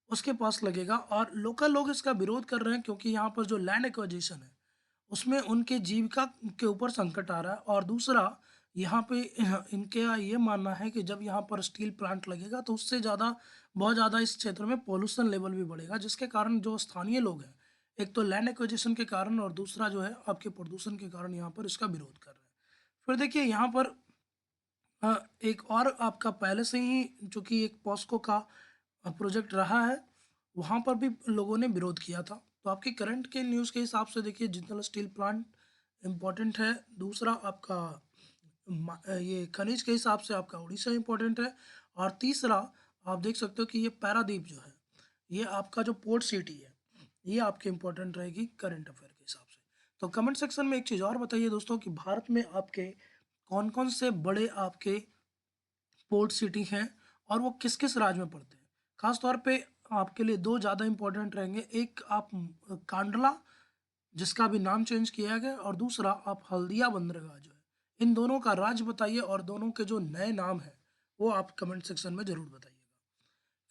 उसके पास लगेगा, और लोकल लोग इसका विरोध कर रहे हैं क्योंकि यहाँ पर जो लैंड एक्विजिशन है उसमें उनके जीविका के ऊपर संकट आ रहा है। और दूसरा, यहाँ पे इनके ये मानना है कि जब यहाँ पर स्टील प्लांट लगेगा तो उससे ज़्यादा बहुत ज़्यादा इस क्षेत्र में पॉल्यूशन लेवल भी बढ़ेगा, जिसके कारण जो स्थानीय लोग हैं, एक तो लैंड एक्विजिशन के कारण और दूसरा जो है आपके प्रदूषण के कारण यहाँ पर इसका विरोध कर रहे हैं। फिर देखिए यहाँ पर एक और आपका पहले से ही जो कि एक पॉस्को का प्रोजेक्ट रहा है, वहाँ पर भी लोगों ने विरोध किया था। तो आपकी करंट के न्यूज़ के हिसाब से देखिए जिंदल स्टील प्लांट इम्पोर्टेंट है। दूसरा आपका ये खनिज के हिसाब से आपका उड़ीसा इम्पोर्टेंट है। और तीसरा आप देख सकते हो कि ये पारादीप जो है, ये आपका जो पोर्ट सिटी है, ये आपके इम्पोर्टेंट रहेगी करंट अफेयर के हिसाब से। तो कमेंट सेक्शन में एक चीज़ और बताइए दोस्तों कि भारत में आपके कौन-कौन से बड़े आपके पोर्ट सिटी हैं और वो किस-किस राज्य में पड़ते हैं। ख़ास तौर पे आपके लिए 2 ज़्यादा इम्पोर्टेंट रहेंगे, एक आप कांडला, जिसका अभी नाम चेंज किया गया, और दूसरा आप हल्दिया बंदरगाह जो है। इन दोनों का राज्य बताइए और दोनों के जो नए नाम हैं, वो आप कमेंट सेक्शन में ज़रूर बताइएगा।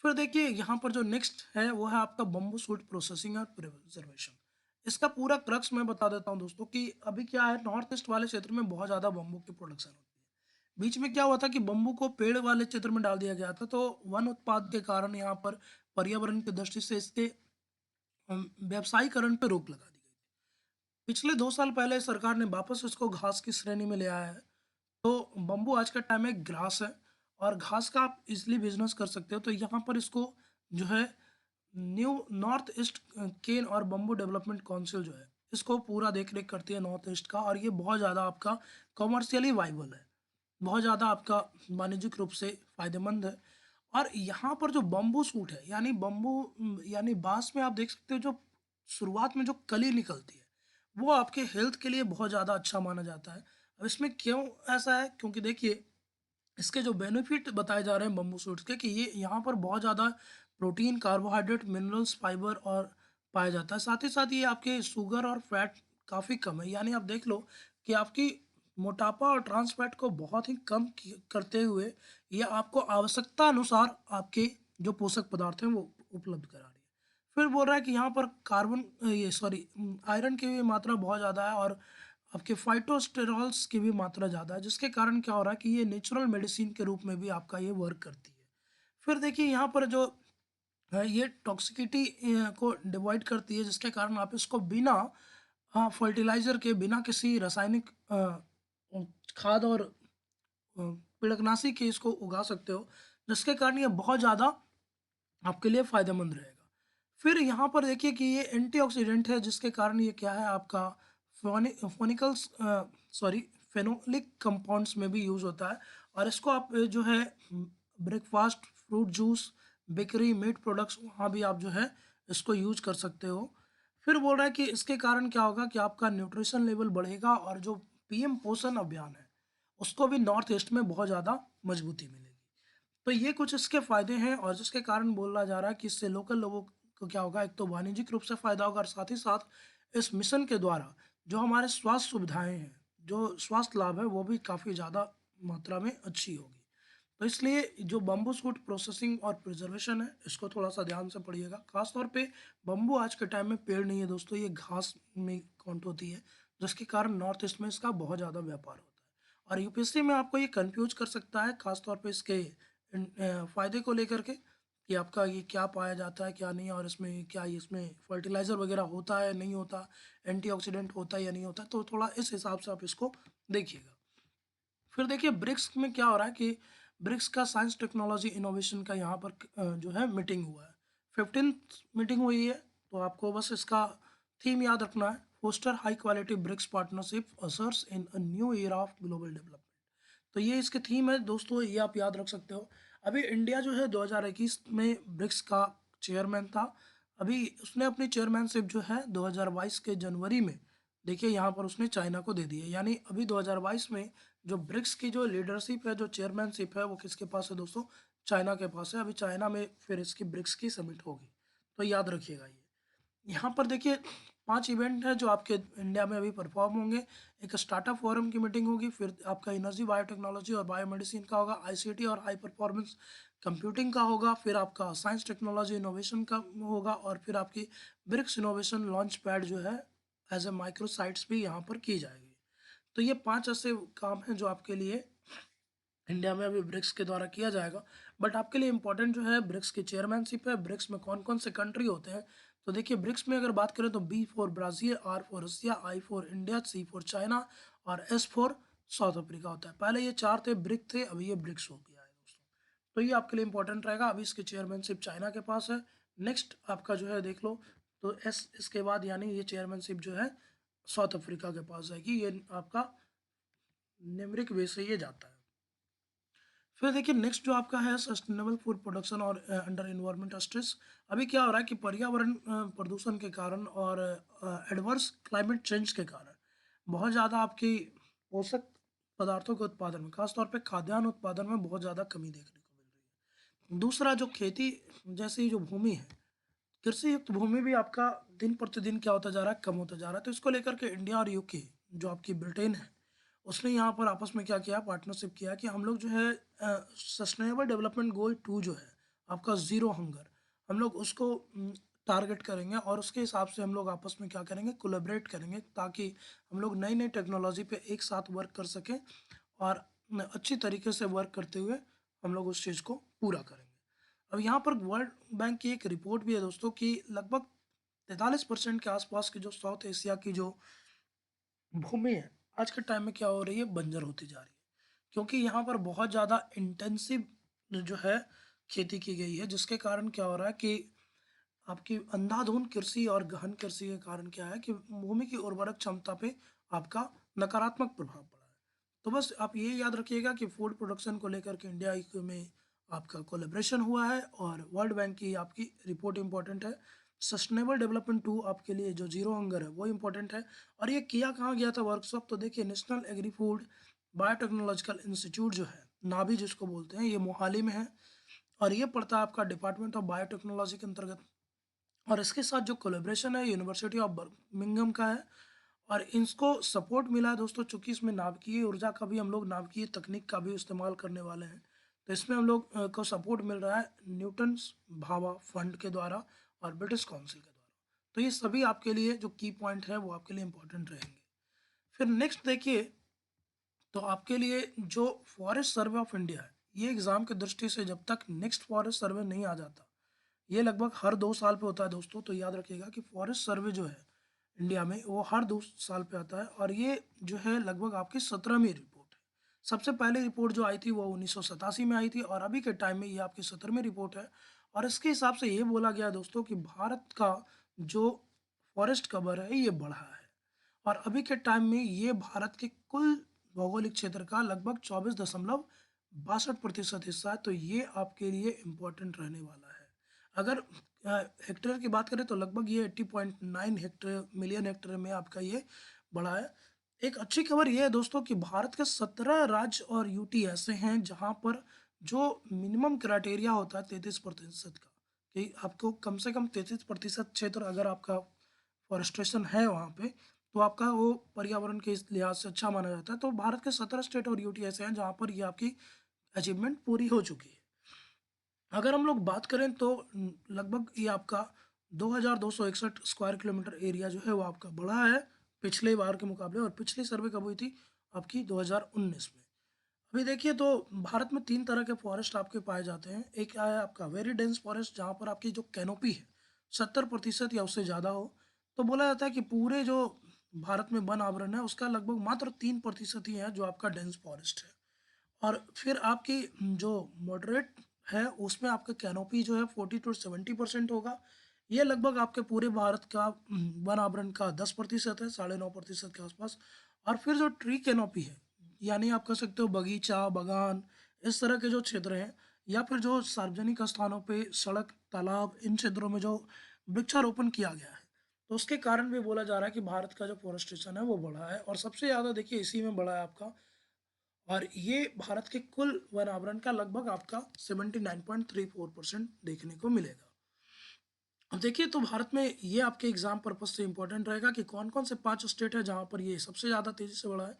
फिर देखिए यहाँ पर जो नेक्स्ट है वो है आपका बम्बू शूट प्रोसेसिंग और प्रिजर्वेशन। इसका पूरा क्रक्स मैं बता देता हूँ दोस्तों कि अभी क्या है, नॉर्थ ईस्ट वाले क्षेत्र में बहुत ज़्यादा बम्बू की प्रोडक्शन होती है। बीच में क्या हुआ था कि बम्बू को पेड़ वाले क्षेत्र में डाल दिया गया था, तो वन उत्पाद के कारण यहाँ पर पर्यावरण की दृष्टि से इसके व्यवसायीकरण पे रोक लगा दी गई। पिछले 2 साल पहले सरकार ने वापस इसको घास की श्रेणी में ले आया है। तो बम्बू आज का टाइम में एक ग्रास है, और घास का आप इजली बिजनेस कर सकते हो। तो यहाँ पर इसको जो है न्यू नॉर्थ ईस्ट केन और बम्बू डेवलपमेंट काउंसिल जो है, इसको पूरा देख रेख करती है नॉर्थ ईस्ट का, और ये बहुत ज़्यादा आपका कॉमर्शियली वाइबल है, बहुत ज़्यादा आपका वाणिज्यिक रूप से फ़ायदेमंद है। और यहाँ पर जो बम्बू सूट है, यानी बम्बू यानी बाँस में आप देख सकते हो जो शुरुआत में जो कली निकलती है, वो आपके हेल्थ के लिए बहुत ज़्यादा अच्छा माना जाता है। अब इसमें क्यों ऐसा है? क्योंकि देखिए इसके जो बेनिफिट बताए जा रहे हैं बम्बू सूट्स के, कि ये यहाँ पर बहुत ज़्यादा प्रोटीन, कार्बोहाइड्रेट, मिनरल्स, फाइबर और पाया जाता है। साथ ही साथ ये आपके शुगर और फैट काफ़ी कम है। यानी आप देख लो कि आपकी मोटापा और ट्रांस फैट को बहुत ही कम करते हुए ये आपको आवश्यकता अनुसार आपके जो पोषक पदार्थ हैं वो उपलब्ध करा रही है। फिर बोल रहा है कि यहाँ पर कार्बन ये सॉरी आयरन की भी मात्रा बहुत ज़्यादा है, और आपके फाइटोस्टेरॉल्स की भी मात्रा ज़्यादा है, जिसके कारण क्या हो रहा है कि ये नेचुरल मेडिसिन के रूप में भी आपका ये वर्क करती है। फिर देखिए यहाँ पर जो ये टॉक्सिसिटी को डिवाइड करती है, जिसके कारण आप इसको बिना फर्टिलाइज़र के, बिना किसी रासायनिक खाद और पिड़कनाशी के इसको उगा सकते हो, जिसके कारण ये बहुत ज़्यादा आपके लिए फ़ायदेमंद रहेगा। फिर यहाँ पर देखिए कि ये एंटीऑक्सीडेंट है, जिसके कारण ये क्या है आपका फोनिकल्स सॉरी फेनोलिक कंपाउंड्स में भी यूज़ होता है, और इसको आप जो है breakfast, fruit juice, bakery, meat products, वहाँ भी आप जो है इसको यूज कर सकते हो। फिर बोल रहा है कि इसके कारण क्या होगा कि आपका न्यूट्रिशन लेवल बढ़ेगा, और जो पीएम पोषण अभियान है उसको भी नॉर्थ ईस्ट में बहुत ज़्यादा मजबूती मिलेगी। तो ये कुछ इसके फ़ायदे हैं, और जिसके कारण बोला जा रहा है कि इससे लोकल लोगों को क्या होगा, एक तो वाणिज्यिक रूप से फ़ायदा होगा और साथ ही साथ इस मिशन के द्वारा जो हमारे स्वास्थ्य सुविधाएँ हैं, जो स्वास्थ्य लाभ है वो भी काफ़ी ज़्यादा मात्रा में अच्छी होगी। तो इसलिए जो बम्बू शूट प्रोसेसिंग और प्रिजर्वेशन है, इसको थोड़ा-सा ध्यान से पढ़िएगा। ख़ास तौर पे बम्बू आज के टाइम में पेड़ नहीं है दोस्तों, ये घास में काउंट होती है, जिसके कारण नॉर्थ ईस्ट में इसका बहुत ज़्यादा व्यापार होता है। और यूपीएससी में आपको ये कन्फ्यूज़ कर सकता है, ख़ास तौर पे इसके फ़ायदे को लेकर के कि आपका ये क्या पाया जाता है, क्या नहीं, और इसमें क्या इसमें फर्टिलाइज़र वग़ैरह होता है, नहीं होता, एंटीऑक्सीडेंट होता है या नहीं होता, तो थोड़ा इस हिसाब से आप इसको देखिएगा। फिर देखिए ब्रिक्स में क्या हो रहा है कि ब्रिक्स का साइंस टेक्नोलॉजी इनोवेशन का यहाँ पर जो है मीटिंग हुआ है। 15th मीटिंग हुई है, तो आपको बस इसका थीम याद रखना है, foster high quality BRICS partnership ushers in a new era of global development. तो ये इसकी थीम है दोस्तों, ये आप याद रख सकते हो। अभी इंडिया जो है 2021 में ब्रिक्स का चेयरमैन था। अभी उसने अपनी चेयरमैनशिप जो है 2022 के जनवरी में, देखिए यहाँ पर उसने चाइना को दे दी है। यानी अभी 2022 में जो ब्रिक्स की जो लीडरशिप है, जो चेयरमैनशिप है, वो किसके पास है दोस्तों? चाइना के पास है। अभी चाइना में फिर इसकी ब्रिक्स की समिट होगी, तो याद रखिएगा ये। यहाँ पर देखिए 5 इवेंट हैं जो आपके इंडिया में अभी परफॉर्म होंगे। एक स्टार्टअप फोरम की मीटिंग होगी, फिर आपका एनर्जी, बायोटेक्नोलॉजी और बायोमेडिसिन का होगा, आईसीटी और हाई परफॉर्मेंस कंप्यूटिंग का होगा, फिर आपका साइंस टेक्नोलॉजी इनोवेशन का होगा, और फिर आपकी ब्रिक्स इनोवेशन लॉन्च पैड जो है एज ए माइक्रो साइट्स भी यहाँ पर की जाएगी। तो ये 5 ऐसे काम हैं जो आपके लिए इंडिया में अभी ब्रिक्स के द्वारा किया जाएगा। बट आपके लिए इम्पोर्टेंट जो है ब्रिक्स की चेयरमैनशिप है। ब्रिक्स में कौन-कौन से कंट्री होते हैं? तो देखिए ब्रिक्स में अगर बात करें तो B for Brazil, R for Russia, I for India, C for China और एस फॉर साउथ अफ्रीका होता है। पहले ये 4 थे, ब्रिक थे, अभी ये ब्रिक्स हो गया है दोस्तों। तो ये आपके लिए इम्पोर्टेंट रहेगा। अभी इसकी चेयरमैनशिप चाइना के पास है। नेक्स्ट आपका जो है देख लो, तो एस इसके बाद यानी ये चेयरमैनशिप जो है साउथ अफ्रीका के पास जाएगी। ये आपका न्यूमेरिक वे से ये जाता है। फिर देखिए नेक्स्ट जो आपका है सस्टेनेबल फूड प्रोडक्शन और अंडर एनवायरमेंट स्ट्रेस। अभी क्या हो रहा है कि पर्यावरण प्रदूषण के कारण और एडवर्स क्लाइमेट चेंज के कारण बहुत ज़्यादा आपकी पोषक पदार्थों के उत्पादन में, खासतौर पे खाद्यान्न उत्पादन में बहुत ज़्यादा कमी देखने को मिल रही है। दूसरा जो खेती जैसी जो भूमि है, कृषि युक्त भूमि भी आपका दिन प्रतिदिन क्या होता जा रहा है, कम होता जा रहा है। तो इसको लेकर के इंडिया और यूके, जो आपकी ब्रिटेन है, उसने यहाँ पर आपस में क्या किया, पार्टनरशिप किया कि हम लोग जो है सस्टेनेबल डेवलपमेंट गोल 2 जो है आपका ज़ीरो हंगर, हम लोग उसको टारगेट करेंगे और उसके हिसाब से हम लोग आपस में क्या करेंगे, कोलैबोरेट करेंगे, ताकि हम लोग नई नई टेक्नोलॉजी पे एक साथ वर्क कर सकें और अच्छी तरीके से वर्क करते हुए हम लोग उस चीज़ को पूरा करेंगे। अब यहाँ पर वर्ल्ड बैंक की एक रिपोर्ट भी है दोस्तों कि लगभग 43% के आसपास की जो साउथ एशिया की जो भूमि है, आज के टाइम में क्या हो रही है, बंजर होती जा रही है। क्योंकि यहाँ पर बहुत ज़्यादा इंटेंसिव जो है खेती की गई है, जिसके कारण क्या हो रहा है कि आपकी अंधाधुंध कृषि और गहन कृषि के कारण क्या है कि भूमि की उर्वरक क्षमता पे आपका नकारात्मक प्रभाव पड़ा है। तो बस आप ये याद रखिएगा कि फूड प्रोडक्शन को लेकर के इंडिया में आपका कोलैबोरेशन हुआ है और वर्ल्ड बैंक की आपकी रिपोर्ट इंपॉर्टेंट है। सस्टेनेबल डेवलपमेंट 2 आपके लिए जो ज़ीरो हंगर है वो इंपॉर्टेंट है। और ये किया कहाँ गया था वर्कशॉप, तो देखिए national agri food biotechnological institute जो है, नाभी जिसको बोलते हैं, ये मोहाली में है और ये पड़ता है आपका डिपार्टमेंट ऑफ बायोटेक्नोलॉजी के अंतर्गत। और इसके साथ जो कोलैबोरेशन है यूनिवर्सिटी ऑफ बर्मिंघम का है और इनको सपोर्ट मिला है दोस्तों, चूंकि इसमें नाभिकीय ऊर्जा का भी हम लोग, नाभिकीय तकनीक का भी इस्तेमाल करने वाले हैं। तो इसमें हम लोग को सपोर्ट मिल रहा है न्यूटन्स भाभा फंड के द्वारा और ब्रिटिश काउंसिल के द्वारा। तो ये सभी आपके लिए जो की पॉइंट है वो आपके लिए इंपॉर्टेंट रहेंगे। फिर नेक्स्ट देखिए, तो आपके लिए जो फॉरेस्ट सर्वे ऑफ इंडिया है, ये एग्ज़ाम की दृष्टि से जब तक नेक्स्ट फॉरेस्ट सर्वे नहीं आ जाता, ये लगभग हर 2 साल पे होता है दोस्तों। तो याद रखिएगा कि फॉरेस्ट सर्वे जो है इंडिया में, वो हर 2 साल पे आता है और ये जो है लगभग आपकी 17वीं रिपोर्ट है। सबसे पहले रिपोर्ट जो आई थी वो 1987 में आई थी और अभी के टाइम में ये आपकी 17वीं रिपोर्ट है। और इसके हिसाब से ये बोला गया दोस्तों कि भारत का जो फॉरेस्ट कवर है ये बढ़ा है और अभी के टाइम में ये भारत के कुल भौगोलिक क्षेत्र का लगभग 24.62% हिस्सा है। तो ये आपके लिए इम्पोर्टेंट रहने वाला है। अगर हेक्टेयर की बात करें तो लगभग ये 80.9 हेक्टेयर, मिलियन हेक्टेयर में आपका ये बढ़ा है। एक अच्छी खबर ये है दोस्तों कि भारत के 17 राज्य और यूटी ऐसे हैं जहाँ पर जो मिनिमम क्राइटेरिया होता है 33% का, कि आपको कम से कम 33% क्षेत्र अगर आपका फॉरेस्टेशन है वहाँ पे, तो आपका वो पर्यावरण के इस लिहाज से अच्छा माना जाता है। तो भारत के 17 स्टेट और यूटी ऐसे हैं जहाँ पर ये आपकी अचीवमेंट पूरी हो चुकी है। अगर हम लोग बात करें तो लगभग ये आपका 2261 स्क्वायर किलोमीटर एरिया जो है वो आपका बढ़ा है पिछले बार के मुकाबले, और पिछली सर्वे कब हुई थी आपकी 2019 में। अभी देखिए तो भारत में 3 तरह के फॉरेस्ट आपके पाए जाते हैं। एक है आपका वेरी डेंस फॉरेस्ट, जहाँ पर आपकी जो कैनोपी है 70% या उससे ज़्यादा हो। तो बोला जाता है कि पूरे जो भारत में वन आवरण है उसका लगभग मात्र 3% ही है जो आपका डेंस फॉरेस्ट है। और फिर आपकी जो मॉडरेट है उसमें आपका कैनोपी जो है 40 to 70% होगा। ये लगभग आपके पूरे भारत का वन आवरण का 10% है, 9.5% के आसपास। और फिर जो ट्री कैनोपी है, यानी आप कह सकते हो बगीचा बागान इस तरह के जो क्षेत्र हैं, या फिर जो सार्वजनिक स्थानों पे सड़क तालाब इन क्षेत्रों में जो वृक्षारोपण किया गया है, तो उसके कारण भी बोला जा रहा है कि भारत का जो फॉरेस्टेशन है वो बढ़ा है, और सबसे ज़्यादा देखिए इसी में बढ़ा है आपका। और ये भारत के कुल वन आवरण का लगभग आपका 79.34% देखने को मिलेगा। अब देखिए तो भारत में ये आपके एग्जाम पर्पज से इंपॉर्टेंट रहेगा कि कौन कौन से 5 स्टेट है जहाँ पर ये सबसे ज़्यादा तेज़ी से बढ़ा है।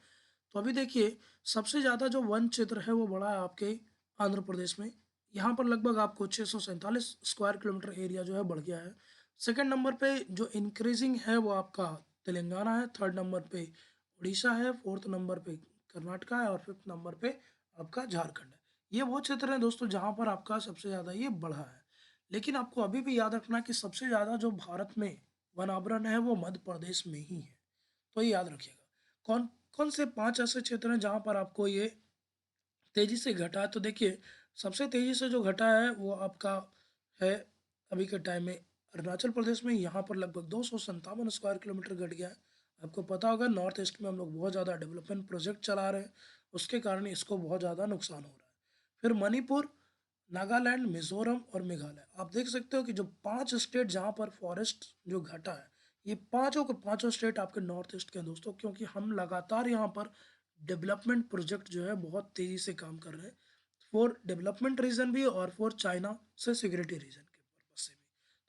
तो अभी देखिए सबसे ज़्यादा जो वन क्षेत्र है वो बढ़ा है आपके आंध्र प्रदेश में। यहाँ पर लगभग आपको 647 स्क्वायर किलोमीटर एरिया जो है बढ़ गया है। सेकंड नंबर पे जो इंक्रीजिंग है वो आपका तेलंगाना है। थर्ड नंबर पे उड़ीसा है। फोर्थ नंबर पे कर्नाटका है, और फिफ्थ नंबर पे आपका झारखंड है। ये वो क्षेत्र है दोस्तों जहाँ पर आपका सबसे ज़्यादा ये बढ़ा है। लेकिन आपको अभी भी याद रखना कि सबसे ज़्यादा जो भारत में वनावरण है वो मध्य प्रदेश में ही है। तो ये याद रखिएगा। कौन कौन से 5 ऐसे क्षेत्र हैं जहाँ पर आपको ये तेज़ी से घटा है। तो देखिए सबसे तेज़ी से जो घटा है वो आपका है अभी के टाइम में अरुणाचल प्रदेश में। यहाँ पर लगभग 257 स्क्वायर किलोमीटर घट गया है। आपको पता होगा नॉर्थ ईस्ट में हम लोग बहुत ज़्यादा डेवलपमेंट प्रोजेक्ट चला रहे हैं, उसके कारण इसको बहुत ज़्यादा नुकसान हो रहा है। फिर मणिपुर, नागालैंड, मिजोरम और मेघालय, आप देख सकते हो कि जो 5 स्टेट जहाँ पर फॉरेस्ट जो घटा है, ये पांचों के पांचों स्टेट आपके नॉर्थ ईस्ट के हैं दोस्तों, क्योंकि हम लगातार यहाँ पर डेवलपमेंट प्रोजेक्ट जो है बहुत तेज़ी से काम कर रहे हैं, फॉर डेवलपमेंट रीजन भी और फॉर चाइना से सिक्योरिटी रीजन के पर्पज से भी।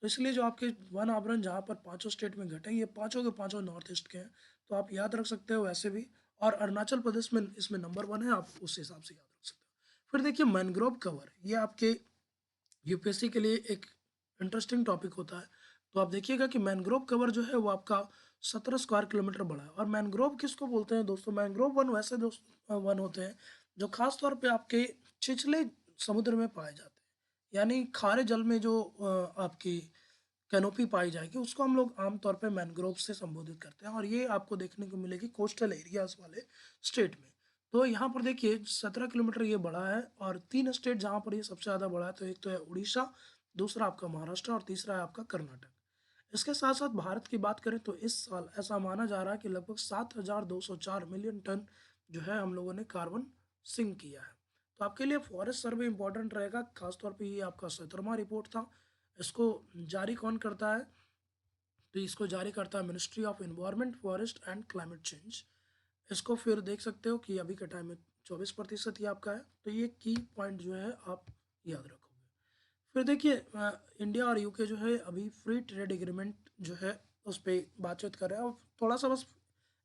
तो इसलिए जो आपके वन आवरण जहाँ पर पांचों स्टेट में घटे ये पांचों के पांचों नॉर्थ ईस्ट के हैं। तो आप याद रख सकते हो वैसे भी। और अरुणाचल प्रदेश में इसमें नंबर 1 है, आप उस हिसाब से याद रख सकते हो। फिर देखिए मैनग्रोव कवर, ये आपके यूपीएससी के लिए एक इंटरेस्टिंग टॉपिक होता है। तो आप देखिएगा कि मैनग्रोव कवर जो है वो आपका 17 स्क्वायर किलोमीटर बड़ा है। और मैनग्रोव किसको बोलते हैं दोस्तों? मैनग्रोव वन वैसे दोस्त वन होते हैं जो खास तौर पे आपके छिछले समुद्र में पाए जाते हैं, यानी खारे जल में जो आपकी कैनोपी पाई जाएगी उसको हम लोग आमतौर पे मैनग्रोव से संबोधित करते हैं। और ये आपको देखने को मिलेगी कोस्टल एरियाज वाले स्टेट में। तो यहाँ पर देखिए 17 किलोमीटर ये बड़ा है, और 3 स्टेट जहाँ पर ये सबसे ज़्यादा बड़ा है, तो एक तो है उड़ीसा, दूसरा आपका महाराष्ट्र, और तीसरा है आपका कर्नाटक। इसके साथ साथ भारत की बात करें तो इस साल ऐसा माना जा रहा है कि लगभग 7,204 मिलियन टन जो है हम लोगों ने कार्बन सिंक किया है। तो आपके लिए फॉरेस्ट सर्वे इंपॉर्टेंट रहेगा, खासतौर पे ये आपका 17वां रिपोर्ट था। इसको जारी कौन करता है? तो इसको जारी करता है ministry of environment, forest and climate change. इसको फिर देख सकते हो कि अभी के टाइम में 24% ही आपका है। तो ये की पॉइंट जो है आप याद रखोगे। फिर देखिए इंडिया और यूके जो है अभी फ्री ट्रेड एग्रीमेंट जो है उस पर बातचीत कर रहे हैं। और थोड़ा सा बस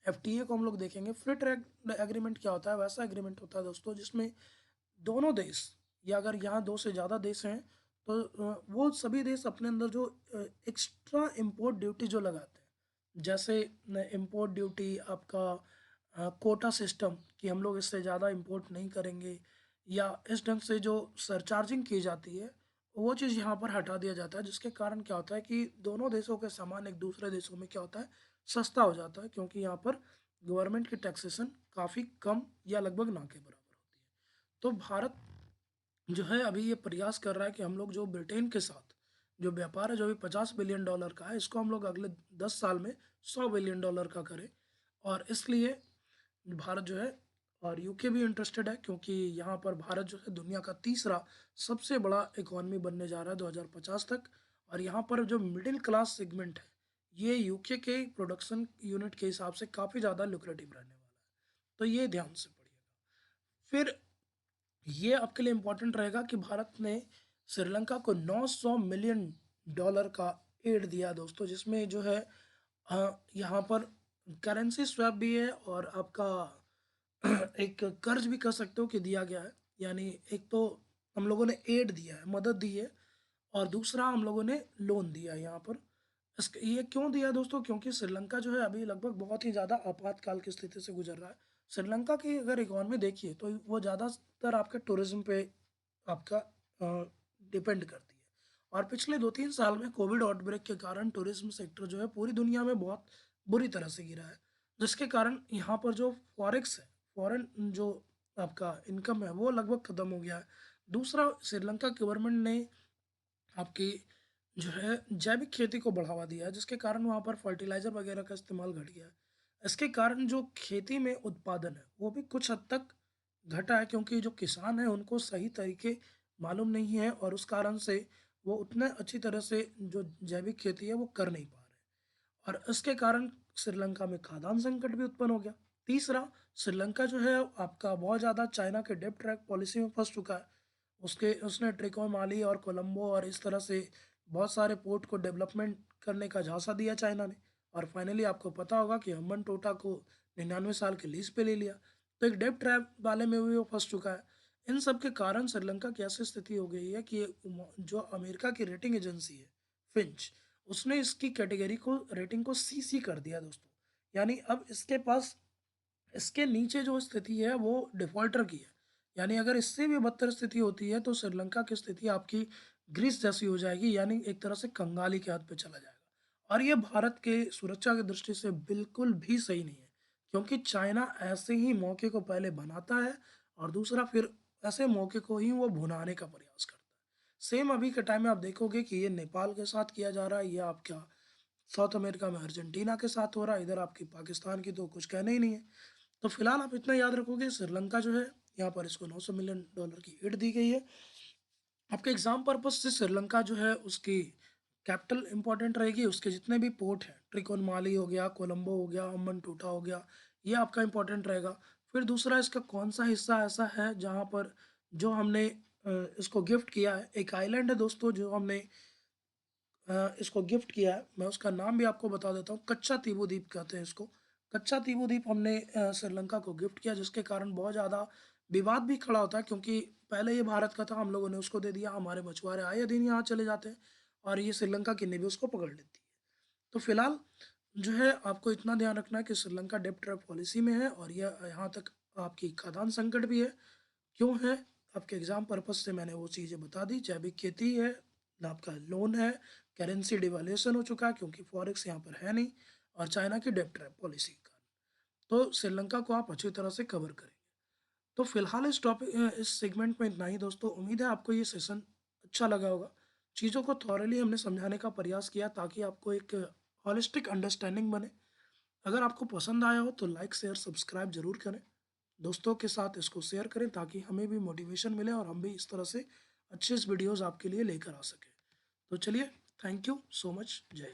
एफटीए को हम लोग देखेंगे। फ्री ट्रेड एग्रीमेंट क्या होता है? वैसा एग्रीमेंट होता है दोस्तों जिसमें दोनों देश, या अगर यहाँ दो से ज़्यादा देश हैं तो वो सभी देश अपने अंदर जो एक्स्ट्रा इम्पोर्ट ड्यूटी जो लगाते हैं, जैसे इम्पोर्ट ड्यूटी आपका कोटा सिस्टम कि हम लोग इससे ज़्यादा इम्पोर्ट नहीं करेंगे, या इस ढंग से जो सरचार्जिंग की जाती है वो चीज़ यहाँ पर हटा दिया जाता है। जिसके कारण क्या होता है कि दोनों देशों के सामान एक दूसरे देशों में क्या होता है, सस्ता हो जाता है, क्योंकि यहाँ पर गवर्नमेंट की टैक्सेशन काफ़ी कम या लगभग ना के बराबर होती है। तो भारत जो है अभी ये प्रयास कर रहा है कि हम लोग जो ब्रिटेन के साथ जो व्यापार है जो भी $50 बिलियन का है, इसको हम लोग अगले 10 साल में $100 बिलियन का करें। और इसलिए भारत जो है, और यूके भी इंटरेस्टेड है, क्योंकि यहाँ पर भारत जो है दुनिया का तीसरा सबसे बड़ा इकॉनमी बनने जा रहा है 2050 तक। और यहाँ पर जो मिडिल क्लास सेगमेंट है ये यूके के प्रोडक्शन यूनिट के हिसाब से काफ़ी ज़्यादा लुक्रेटिव रहने वाला है। तो ये ध्यान से पढ़िएगा। फिर ये आपके लिए इम्पोर्टेंट रहेगा कि भारत ने श्रीलंका को 900 मिलियन डॉलर का एड दिया दोस्तों, जिसमें जो है यहाँ पर करेंसी स्वैप भी है और आपका एक कर्ज भी कह सकते हो कि दिया गया है। यानी एक तो हम लोगों ने एड दिया है, मदद दी है, और दूसरा हम लोगों ने लोन दिया है यहाँ पर। ये क्यों दिया दोस्तों? क्योंकि श्रीलंका जो है अभी लगभग बहुत ही ज़्यादा आपातकाल की स्थिति से गुजर रहा है। श्रीलंका की अगर इकॉनमी देखिए तो वो ज़्यादातर आपके टूरिज्म पे आपका डिपेंड करती है। और पिछले 2-3 साल में कोविड आउटब्रेक के कारण टूरिज्म सेक्टर जो है पूरी दुनिया में बहुत बुरी तरह से गिरा है, जिसके कारण यहाँ पर जो फॉरेक्स है, फॉरेन जो आपका इनकम है, वो लगभग ख़त्म हो गया है। दूसरा, श्रीलंका गवर्नमेंट ने आपकी जो है जैविक खेती को बढ़ावा दिया है, जिसके कारण वहाँ पर फर्टिलाइज़र वगैरह का इस्तेमाल घट गया है। इसके कारण जो खेती में उत्पादन है, वो भी कुछ हद तक घटा है, क्योंकि जो किसान हैं उनको सही तरीके मालूम नहीं है और उस कारण से वो उतने अच्छी तरह से जो जैविक खेती है वो कर नहीं पा रहे। और इसके कारण श्रीलंका में खाद्यान्न संकट भी उत्पन्न हो गया। तीसरा, श्रीलंका जो है आपका बहुत ज़्यादा चाइना के डेब्ट ट्रैक पॉलिसी में फँस चुका है। उसके उसने ट्रिकोमाली और कोलंबो और इस तरह से बहुत सारे पोर्ट को डेवलपमेंट करने का झांसा दिया चाइना ने, और फाइनली आपको पता होगा कि हम्बन टोटा को 99 साल के लीज पे ले लिया। तो एक डेब्ट ट्रैप वाले में भी वो फँस चुका है। इन सब के कारण श्रीलंका की ऐसी स्थिति हो गई है कि जो अमेरिका की रेटिंग एजेंसी है, फिंच, उसने इसकी कैटेगरी को, रेटिंग को सीसी कर दिया दोस्तों। यानी अब इसके पास, इसके नीचे जो स्थिति है वो डिफ़ॉल्टर की है। यानी अगर इससे भी बदतर स्थिति होती है तो श्रीलंका की स्थिति आपकी ग्रीस जैसी हो जाएगी, यानी एक तरह से कंगाली के हाथ पे चला जाएगा। और ये भारत के सुरक्षा की दृष्टि से बिल्कुल भी सही नहीं है, क्योंकि चाइना ऐसे ही मौके को पहले बनाता है और दूसरा फिर ऐसे मौके को ही वो भुनाने का प्रयास करता है। सेम अभी के टाइम में आप देखोगे कि ये नेपाल के साथ किया जा रहा है, ये आपका साउथ अमेरिका में अर्जेंटीना के साथ हो रहा है, इधर आपकी पाकिस्तान की तो कुछ कहना ही नहीं है। तो फिलहाल आप इतना याद रखोगे, श्रीलंका जो है यहाँ पर इसको 900 मिलियन डॉलर की एड दी गई है। आपके एग्जाम पर्पज से श्रीलंका जो है उसकी कैपिटल इंपॉर्टेंट रहेगी, उसके जितने भी पोर्ट हैं, ट्रिकोनमाली हो गया, कोलंबो हो गया, अम्बनटोटा हो गया, ये आपका इंपॉर्टेंट रहेगा। फिर दूसरा, इसका कौन सा हिस्सा ऐसा है जहाँ पर जो हमने इसको गिफ्ट किया है, एक आइलैंड है दोस्तों जो हमने इसको गिफ्ट किया है, मैं उसका नाम भी आपको बता देता हूँ, कच्चा तीबू द्वीप कहते हैं इसको। कच्चा तीबू द्वीप हमने श्रीलंका को गिफ्ट किया, जिसके कारण बहुत ज़्यादा विवाद भी खड़ा होता है, क्योंकि पहले ये भारत का था, हम लोगों ने उसको दे दिया, हमारे मछुआरे आए दिन यहाँ चले जाते हैं और ये श्रीलंका की नेवी उसको पकड़ लेती है। तो फिलहाल जो है आपको इतना ध्यान रखना है कि श्रीलंका डेब्ट ट्रैप पॉलिसी में है और यह यहाँ तक आपकी खाद्यान्न संकट भी है। क्यों है? आपके एग्जाम पर्पज से मैंने वो चीज़ें बता दी। जैविक खेती है, आपका लोन है, करेंसी डिवैल्यूएशन हो चुका है क्योंकि फॉरेक्स यहाँ पर है नहीं, और चाइना की डेब्ट ट्रैप पॉलिसी के कारण। तो श्रीलंका को आप अच्छी तरह से कवर करेंगे। तो फिलहाल इस टॉपिक, इस सेगमेंट में इतना ही दोस्तों। उम्मीद है आपको ये सेशन अच्छा लगा होगा। चीज़ों को थॉरली हमने समझाने का प्रयास किया ताकि आपको एक हॉलिस्टिक अंडरस्टैंडिंग बने। अगर आपको पसंद आया हो तो लाइक शेयर सब्सक्राइब जरूर करें, दोस्तों के साथ इसको शेयर करें ताकि हमें भी मोटिवेशन मिले और हम भी इस तरह से अच्छे वीडियोज़ आपके लिए लेकर आ सकें। तो चलिए, थैंक यू सो मच, जय हिंद।